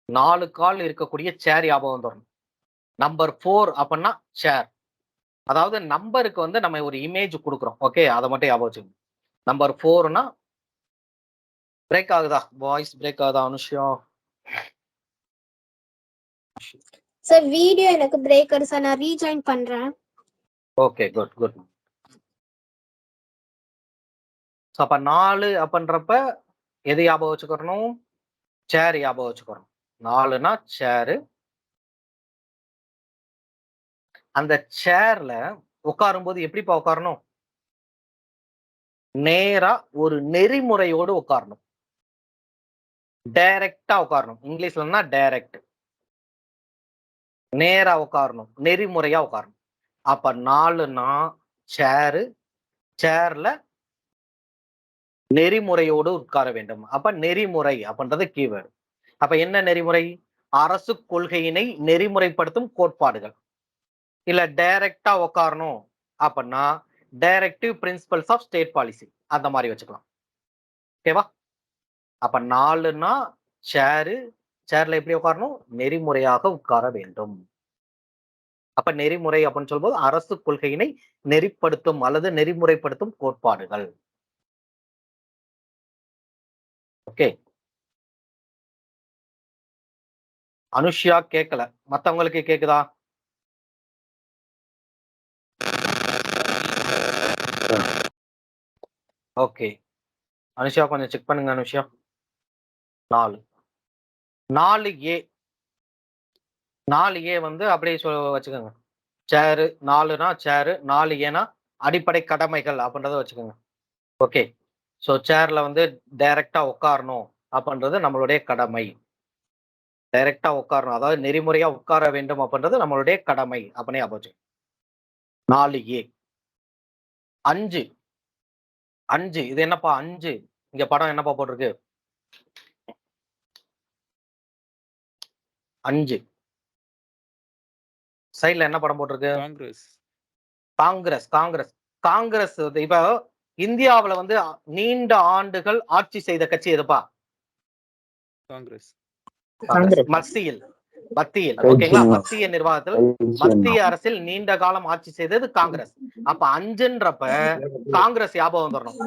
4 கால் இருக்கக்கூடிய சேர் ஞாபகம் வந்துடணும். நம்பர் 4 அப்படின்னா சேர். அதாவது நம்பருக்கு வந்து நம்ம ஒரு இமேஜ் கொடுக்குறோம். ஓகே, அதை மட்டும் ஞாபகம் வச்சுக்கோங்க. நம்பர் 4ன்னா பிரேக் ஆகுதா? வாய்ஸ் பிரேக் ஆகுதா? அனுஷா சார் வீடியோ எனக்கு பிரேக் ஆகுது சார், நான் ரீஜாயின் பண்றேன். Okay, good. அப்ப 4 அப்படின்றப்ப எது ஞாபகம் வச்சுக்கணும்? சேர் ஞாபகம் வச்சுக்கணும். 4ன்னா சேரு. அந்த சேர்ல உட்காரும்போது எப்படிப்பா உட்காரணும்? நேரா ஒரு நெறிமுறையோடு உட்காரணும். டைரக்டா உட்காரணும். இங்கிலீஷ்லன்னா டைரக்ட். நேரா உட்காரணும், நெறிமுறையா உட்காரணும். அப்ப 4ன்னா சேரு. சேர்ல நெறிமுறையோடு உட்கார வேண்டும். அப்ப நெறிமுறை அப்படின்றது கீவேர்டு. அப்ப என்ன நெறிமுறை? அரசு கொள்கையினை நெறிமுறைப்படுத்தும் கோட்பாடுகள். இல்ல டைரக்டா உட்காரணும் அப்படின்னா directive principles of state policy, அந்த மாதிரி வச்சுக்கலாம். ஓகேவா? அப்ப 4ன்னா சேரு. சேர்ல எப்படி உட்காரணும்? நெறிமுறையாக உட்கார வேண்டும். அப்ப நெறிமுறை அப்படின்னு சொல்லும்போது அரசு கொள்கையினை நெறிப்படுத்தும் அல்லது நெறிமுறைப்படுத்தும் கோட்பாடுகள். ஓகே. அனுஷ்யா கேட்கல, மத்தவங்களுக்கு கேக்குதா? ஓகே. அனுஷா கொஞ்சம் செக் பண்ணுங்க. அனுஷா 4A. 4A வந்து அப்படியே வச்சுக்கோங்க. சேரு. 4ன்னா சேரு. 4Aனா அடிப்படை கடமைகள் அப்படின்றத வச்சுக்கோங்க. ஓகே. ஸோ சேர்ல வந்து டைரக்டா உட்காரணும் அப்படின்றது நம்மளுடைய கடமை. டைரக்டா உட்காரணும், அதாவது நெறிமுறையா உட்கார வேண்டும் அப்படின்றது நம்மளுடைய கடமை அப்படின்னு ஆபோச்சு. 4A. 5 இது என்னப்பா? 5 இங்க படம் என்னப்பா போட்டிருக்கு? 5. சைடுல என்ன படம் போட்டிருக்கு? காங்கிரஸ். காங்கிரஸ் இப்ப இந்தியாவுல வந்து நீண்ட ஆண்டுகள் ஆட்சி செய்த கட்சி எதுப்பா? காங்கிரஸ். மத்தியில் ஓகேங்களா? மத்திய நிர்வாகத்தில் மத்திய அரசில் நீண்ட காலம் ஆட்சி செய்தது காங்கிரஸ். அப்ப 5ன்றப்ப காங்கிரஸ் ஞாபகம் வந்துடணும்.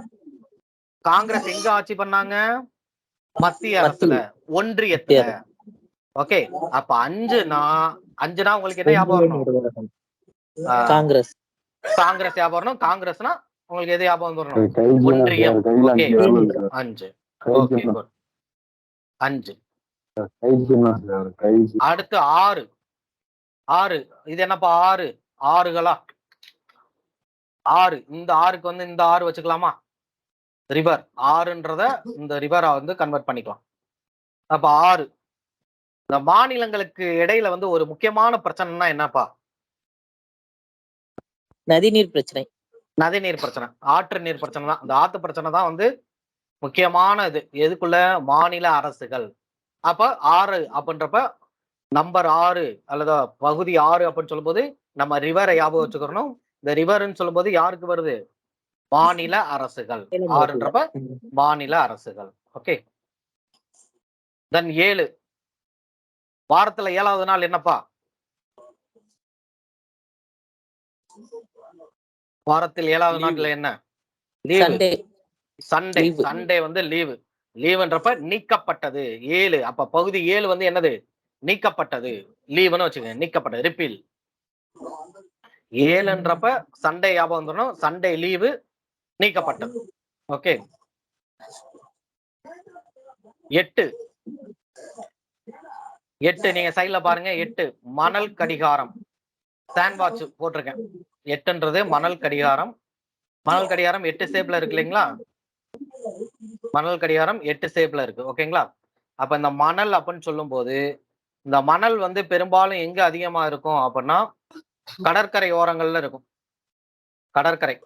காங்கிரஸ் எங்க ஆட்சி பண்ணாங்க? மத்திய அரசுல, ஒன்றியத்துல. ஓகே, அப்ப 5னா உங்களுக்கு என்ன ஞாபகம் வரணும்? காங்கிரஸ் ஞாபகம் வரணும். காங்கிரஸ்னா உங்களுக்கு எது ஞாபகம் வரணும்? ஒன்றியம். ஓகே, 5. Okay, good. 5. அடுத்து 6. இது என்னப்பா? 6 ஆறுகளா? 6. இந்த 6க்கு வந்து இந்த 6 வச்சுக்கலாமா? ரிவர். 6ன்றத இந்த ரிவரா வந்து கன்வெர்ட் பண்ணிக்கலாம். அப்ப 6. இந்த மாநிலங்களுக்கு இடையில வந்து ஒரு முக்கியமான பிரச்சனைனா என்னப்பா? நதிநீர் பிரச்சனை. நதிநீர் பிரச்சனை, ஆற்று நீர் பிரச்சனை தான். இந்த ஆத்து பிரச்சனை தான் வந்து முக்கியமான இது. எதுக்குள்ள? மாநில அரசுகள். அப்ப 6 அப்படின்றப்ப நம்பர் 6 அல்லது பகுதி 6 அப்படின்னு சொல்லும்போது நம்ம ரிவரை ஞாபகம் வச்சுக்கிறோம். இந்த ரிவர்ன்னு சொல்லும்போது யாருக்கு வருது? மாநில அரசுகள். 6ன்றப்ப மாநில அரசுகள். ஓகே. தென் 7. வாரத்துல 7வது நாள் என்னப்பா? வாரத்தில் 7வது நாட்ல என்ன? லீவு. சண்டே வந்து லீவு. லீவுன்றப்ப நீக்கப்பட்டது 7. அப்ப பகுதி 7 வந்து என்னது? நீக்கப்பட்டது. லீவுன்னு வச்சுக்கோங்க. நீக்கப்பட்டது, ரிப்பீல். 7ன்றப்ப சண்டே ஞாபகம் வந்துடணும். சண்டே லீவு, நீக்கப்பட்டது. ஓகே. 8. நீங்க சைட்ல பாருங்க. 8 மணல் கடிகாரம். சாண்ட் வாட்ச் போட்டிருக்கேன். 8ன்றது மணல் கடிகாரம். மணல் கடிகாரம் 8 ஷேப்ல இருக்கு இல்லைங்களா? மணல் கடிகாரம் 8 ஷேப்ல இருக்கு. ஓகேங்களா? அப்ப இந்த மணல் அப்படின்னு சொல்லும் போது இந்த மணல் வந்து பெரும்பாலும் எங்க அதிகமா இருக்கும் அப்படின்னா கடற்கரை ஓரங்கள்ல இருக்கும். கடற்கரை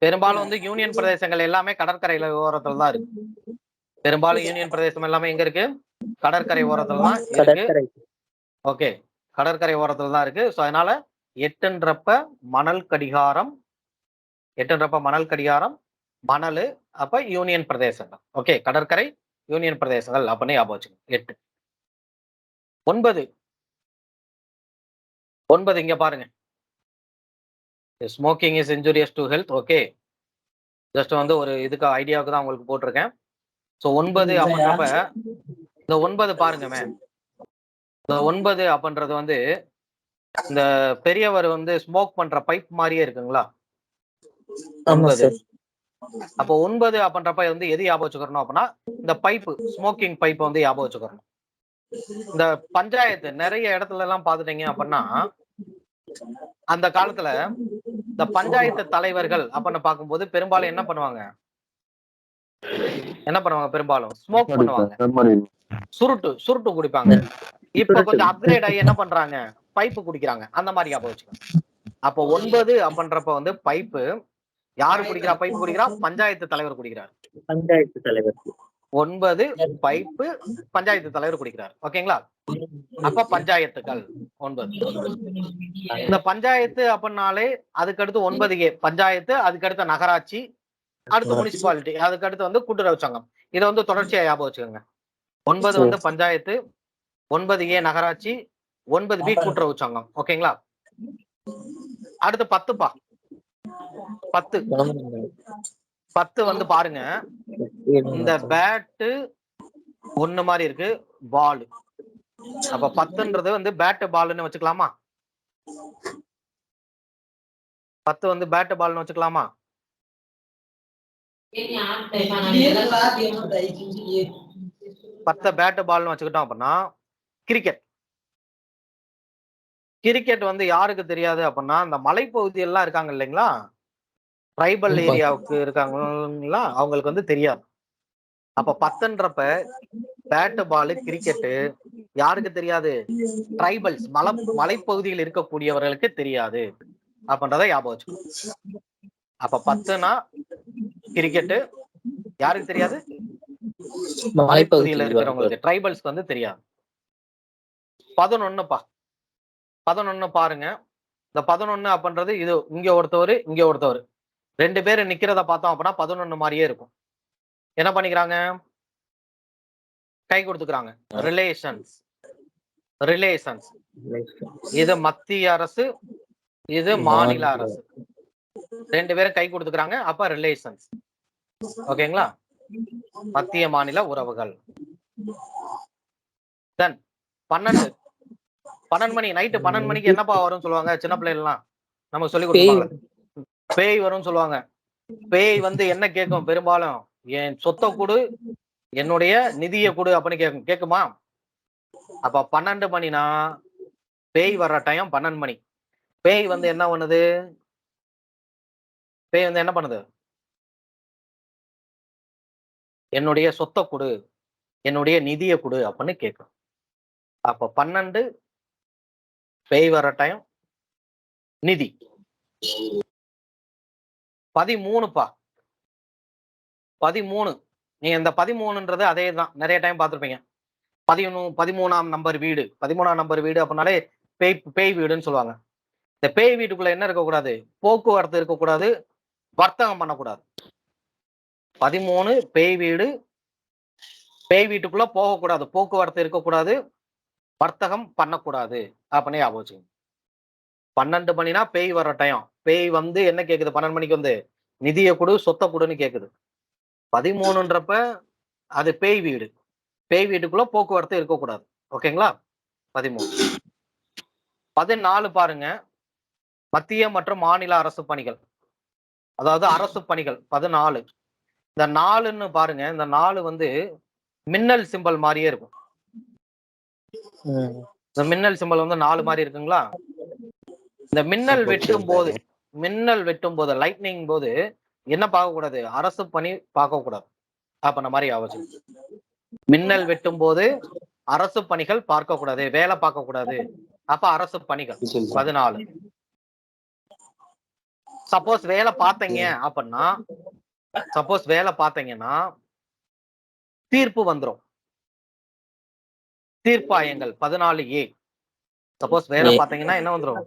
பெரும்பாலும் வந்து யூனியன் பிரதேசங்கள் எல்லாமே கடற்கரையில ஓரத்துல தான் இருக்கு. பெரும்பாலும் யூனியன் பிரதேசம் எல்லாமே எங்க இருக்கு? கடற்கரை ஓரத்துல தான் இருக்கு. ஓகே, கடற்கரை ஓரத்துல தான் இருக்கு. சோ அதனால 8ன்றப்ப மணல் கடிகாரம். 8ன்றப்ப மணல் கடிகாரம், மணல். அப்ப யூனியன் பிரதேசங்கள். ஓகே, கடற்கரை யூனியன் பிரதேசங்கள் அப்படின்னு ஞாபகம் வச்சுக்கோங்க. 8. 9 இங்க பாருங்க. Smoking is injurious to health. Okay, just வந்து ஒரு இதுக்கு ஐடியாவுக்கு தான் உங்களுக்கு போட்டிருக்கேன். ஸோ 9 அப்படின்றப்ப இந்த 9 பாருங்க மேம். இந்த 9 அப்படின்றது வந்து இந்த பெரியவர் வந்து ஸ்மோக் பண்ற பைப் மாதிரியே இருக்குங்களா? 9. அப்போ 9 அப்படின்றப்ப வந்து எது ஞாபகம் வச்சுக்கணும் அப்படின்னா இந்த பைப்பு, ஸ்மோக்கிங் பைப் வந்து ஞாபகம் வச்சுக்கணும். இந்த பஞ்சாயத்து நிறைய இடத்துல எல்லாம் பாத்துட்டீங்க அப்படின்னா அந்த காலத்துல இந்த பஞ்சாயத்து தலைவர்கள் அப்படின்னு பார்க்கும்போது பெரும்பாலும் என்ன பண்ணுவாங்க? பெரும்பாலும் ஸ்மோக் பண்ணுவாங்க. சுருட்டு குடிப்பாங்க. இப்ப கொஞ்சம் அப்கிரேட் ஆகி என்ன பண்றாங்க? பைப்பு குடிக்கிறாங்க. அந்த மாதிரி ஞாபகம் வச்சுக்கோங்க. அப்போ 9 அப்படின்றப்ப வந்து பைப்பு. யாரு குடிக்கிறா? பைப்பு குடிக்கிறா? பஞ்சாயத்து தலைவர் குடிக்கிறார். 9 பைப்பு, பஞ்சாயத்து தலைவர் குடிக்கிறார். ஓகேங்களா? அப்ப பஞ்சாயத்துகள் 9. இந்த பஞ்சாயத்து அப்படின்னாலே அதுக்கடுத்து 9A பஞ்சாயத்து, அதுக்கடுத்த நகராட்சி, அடுத்து முனிசிபாலிட்டி, அதுக்கடுத்து வந்து கூட்டுறவு சங்கம். இதை வந்து தொடர்ச்சியா ஞாபகம் வச்சுக்கோங்க. 9 வந்து பஞ்சாயத்து, 9A நகராட்சி, 9B கூட்டுறவு சங்கம். ஓகேங்களா? அடுத்து 10பா. 10 வந்து பாருங்க. இந்த பேட்டு ஒண்ணு மாதிரி இருக்கு, பால். அப்ப 10ன்றது வந்து பேட்டு பால்னு வச்சுக்கலாமா? 10 வந்து பேட்டு பால்னு வச்சுக்கலாமா? 10 பேட்டு பால்னு வச்சுக்கிட்டோம் அப்படின்னா கிரிக்கெட் வந்து யாருக்கு தெரியாது அப்படின்னா இந்த மலைப்பகுதி எல்லாம் இருக்காங்க இல்லைங்களா? ட்ரைபல் ஏரியாவுக்கு இருக்காங்களா, அவங்களுக்கு வந்து தெரியாது. அப்ப 10ன்றப்ப பேட்டு பால் கிரிக்கெட்டு யாருக்கு தெரியாது? ட்ரைபல்ஸ், மலைப்பகுதியில் இருக்கக்கூடியவர்களுக்கு தெரியாது அப்படின்றத ஞாபகம் வச்சுக்கணும். அப்ப 10னா கிரிக்கெட்டு யாருக்கு தெரியாது? மலைப்பகுதியில் இருக்கிறவங்களுக்கு, ட்ரைபல்ஸ்க்கு வந்து தெரியாது. 11பா. 11 பாருங்க. இந்த 11 அப்படின்றது இது இங்க ஒருத்தவர், இங்க ஒருத்தவர். 2 பேர் நிக்கிறத பார்த்தோம் அப்படின்னா 11 மாதிரியே இருக்கும். என்ன பண்ணிக்கிறாங்க? கை கொடுத்துக்கிறாங்க. ரிலேஷன்ஸ். ரிலேஷன்ஸ். இது மத்திய அரசு, இது மாநில அரசு. 2 பேரும் கை கொடுத்துக்கிறாங்க. அப்ப ரிலேஷன்ஸ். ஓகேங்களா? மத்திய மாநில உறவுகள். தென் 12 மணி நைட்டு 12 மணிக்கு என்னப்பா வரும்னு சொல்லுவாங்க சின்ன பிள்ளைலாம் நமக்கு சொல்லி கொடுப்பாங்க. பேய் வரும்னு சொல்லுவாங்க. பேய் வந்து என்ன கேட்கும் பெரும்பாலும்? என் சொத்தை கொடு, என்னுடைய நிதியை கொடு அப்படின்னு கேட்கும். கேட்குமா? அப்ப 12 மணினா பேய் வர்ற டைம் 12 மணி. பேய் வந்து என்ன பண்ணுது? பேய் வந்து என்ன பண்ணுது? என்னுடைய சொத்தை கொடு, என்னுடைய நிதியை கொடு அப்படின்னு கேட்கும். அப்ப 12 பேய் வர டைம், நிதி. 13பா. 13 நீங்க இந்த 13ன்றது அதே தான், நிறைய டைம் பார்த்திருப்பீங்க. 13ஆம் நம்பர் வீடு. 13ஆம் நம்பர் வீடு அப்படின்னாலே பேய் வீடுன்னு சொல்லுவாங்க. இந்த பேய் வீட்டுக்குள்ள என்ன இருக்கக்கூடாது? போக்குவரத்து இருக்கக்கூடாது, வர்த்தகம் பண்ணக்கூடாது. 13 பேய் வீடு. பேய் வீட்டுக்குள்ள போகக்கூடாது, போக்குவரத்து இருக்கக்கூடாது, வர்த்தகம் பண்ணக்கூடாது அப்படின்னு ஞாபகம் வச்சுக்கோங்க. 12 மணினா பேய் வர்ற டைம். பேய் வந்து என்ன கேக்குது? 12 மணிக்கு வந்து நிதியை கொடு, சொத்தை கொடுன்னு கேக்குது. 13ன்றப்ப அது பேய் வீடு. பேய் வீட்டுக்குள்ள போக்குவரத்து இருக்கக்கூடாது. ஓகேங்களா? 13. 14 பாருங்க. மத்திய மற்றும் மாநில அரசு பணிகள், அதாவது அரசு பணிகள். 14 இந்த 4ன்னு பாருங்க. இந்த 4 வந்து மின்னல் சிம்பல் மாதிரியே இருக்கும். இந்த மின்னல் சிம்பல் வந்து 4 மாதிரி இருக்குங்களா? இந்த மின்னல் வெட்டும் போது லைட்னிங் போது என்ன பார்க்க கூடாது? அரசு பணி பார்க்க கூடாது. அப்ப இந்த மாதிரி ஆச்சு. மின்னல் வெட்டும் போது அரசு பணிகள் பார்க்க கூடாது, வேலை பார்க்க கூடாது. அப்ப அரசு பணிகள் 14. சப்போஸ் வேலை பார்த்தீங்க அப்படின்னா, தீர்ப்பு வந்துரும். தீர்ப்பாயங்கள் 14A. சப்போஸ் வேலை பார்த்தீங்கன்னா என்ன வந்துரும்?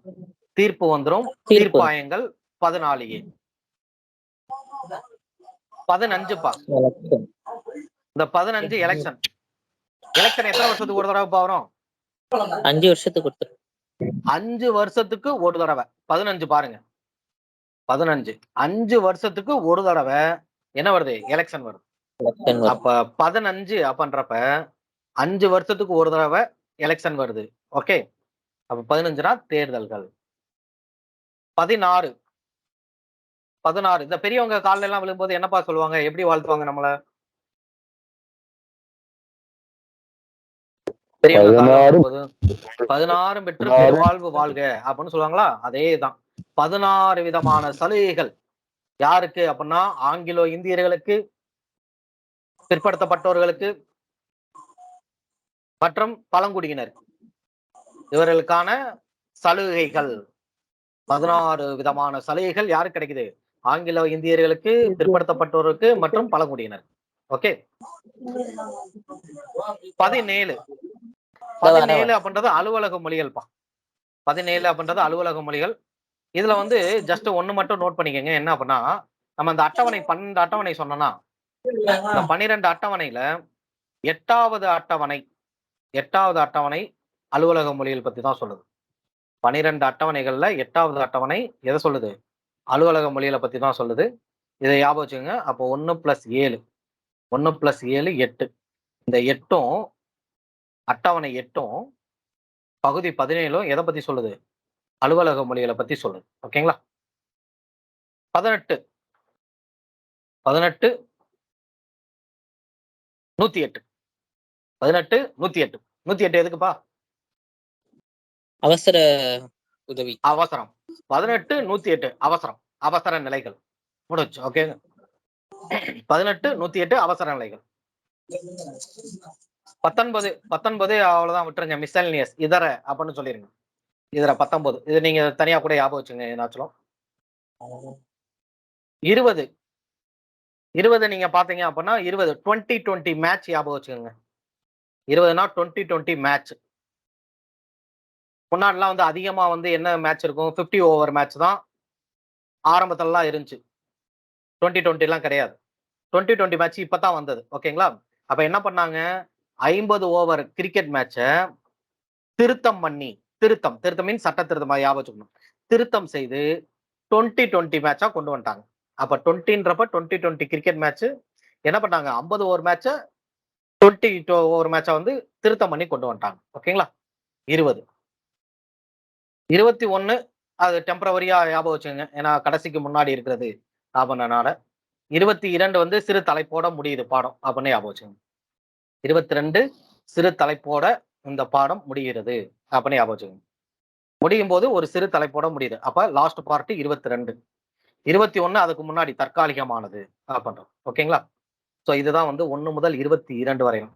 தீர்ப்பு வந்துரும். தீர்ப்பாயங்கள் 14A. 15பா. இந்த 15 எலெக்ஷன். எலெக்ஷன் எத்தனை வருஷத்துக்கு ஒரு தடவை வரும்? 5 வருஷத்துக்கு 5 வருஷத்துக்கு ஒரு தடவை. 15 பாருங்க. 15 5 வருஷத்துக்கு ஒரு தடவை என்ன வருது? எலெக்ஷன் வருது. அப்ப 15 அப்படின்றப்ப 5 வருஷத்துக்கு ஒரு தடவை எலெக்ஷன் வருது. ஓகே. அப்ப 15னா தேர்தல்கள். 16 இந்த பெரியவங்க காலில் எல்லாம் விழும்போது என்னப்பா சொல்லுவாங்க? எப்படி வாழ்த்துவாங்க நம்மள? பெரியவங்க காலில் விழும்போது 16 பெற்று பெருவாழ்வு வாழ்க அப்படின்னு சொல்லுவாங்களா? அதேதான். 16 விதமான சலுகைகள் யாருக்கு அப்படின்னா ஆங்கிலோ இந்தியர்களுக்கு, பிற்படுத்தப்பட்டவர்களுக்கு மற்றும் பழங்குடியினர், இவர்களுக்கான சலுகைகள். 16 விதமான சலுகைகள் யாருக்கு கிடைக்குது? ஆங்கிலோ இந்தியர்களுக்கு, பிற்படுத்தப்பட்டோருக்கு மற்றும் பழங்குடியினர். ஓகே. 17 அப்படின்றது அலுவலக மொழிகள்ப்பா. 17 அப்படின்றது அலுவலக மொழிகள். இதுல வந்து ஜஸ்ட் ஒண்ணு மட்டும் நோட் பண்ணிக்கங்க. என்ன அப்படின்னா, நம்ம இந்த அட்டவணை 12 அட்டவணை சொன்னோம்னா, இந்த 12 அட்டவணையில 8வது அட்டவணை அலுவலக மொழிகள் பத்தி தான் சொல்லுது. 12 அட்டவணைகள்ல 8வது அட்டவணை எதை சொல்லுது? அலுவலக மொழிகளை பத்தி தான் சொல்லுது. இதை ஞாபகம் வச்சுக்கோங்க. அப்போ 1 + 7 8. இந்த 8ம் அட்டவணை 8ம் பகுதி 17ம் எதை பத்தி சொல்லுது? அலுவலக மொழிகளை பத்தி சொல்லுது. ஓகேங்களா? 18 108 108 எதுக்குப்பா? அவசர உதவி. அவசரம். 18 108 அவசரம், அவசர நிலைகள் முடிச்சு. ஓகே. 18 108 அவசர நிலைகள். 19 அவ்வளவுதான், விட்டுருங்க. மிஸ்செல்னியஸ் இதர அப்படின்னு சொல்லிருங்க. இதர 19 இது நீங்க தனியா கூட ஞாபகம் வச்சுங்க. ஏதாச்சும் 20 நீங்க பாத்தீங்க அப்படின்னா 20 2020 மேட்ச் ஞாபகம் வச்சுக்கோங்க. 20னா 2020 மேட்ச். முன்னாடிலாம் வந்து அதிகமா வந்து என்ன மேட்ச் இருக்கும், 50 ஓவர் மேட்ச் தான் ஆரம்பத்துலலாம் இருந்துச்சு. 2020 எல்லாம் கிடையாது. 2020 மேட்ச் இப்பதான் வந்தது. ஓகேங்களா? அப்ப என்ன பண்ணாங்க, 50 ஓவர் கிரிக்கெட் மேட்ச திருத்தம் பண்ணி, திருத்தம் மீன்ஸ் சட்ட திருத்தமா ஞாபகம் வச்சுக்கணும். திருத்தம் செய்து 2020 மேட்சா கொண்டு வந்துட்டாங்க. அப்ப 20ன்றப்ப 2020 கிரிக்கெட் மேட்ச் என்ன பண்ணாங்க, 50 ஓவர் மேட்ச 20 ஓவர் மேட்சா வந்து திருத்தம் பண்ணி கொண்டு வந்துட்டாங்க. ஓகேங்களா? 20 21 அது டெம்பரவரியா ஞாபகம் வச்சுக்கோங்க. ஏன்னா கடைசிக்கு முன்னாடி இருக்கிறது அப்படின்றனால. 22 வந்து சிறு தலைப்போட முடியுது பாடம் அப்படின்னு ஞாபகம் வச்சுக்கோங்க. 22 சிறு தலைப்போட இந்த பாடம் முடிகிறது அப்படின்னு ஞாபகம் வச்சுக்கோங்க. முடியும் போது ஒரு சிறு தலைப்போட முடியுது. அப்ப லாஸ்ட் பார்ட் 22. 21 அதுக்கு முன்னாடி தற்காலிகமானது அப்படின்றோம். ஓகேங்களா? சோ இதுதான் வந்து 1 முதல் 22 வரையும்.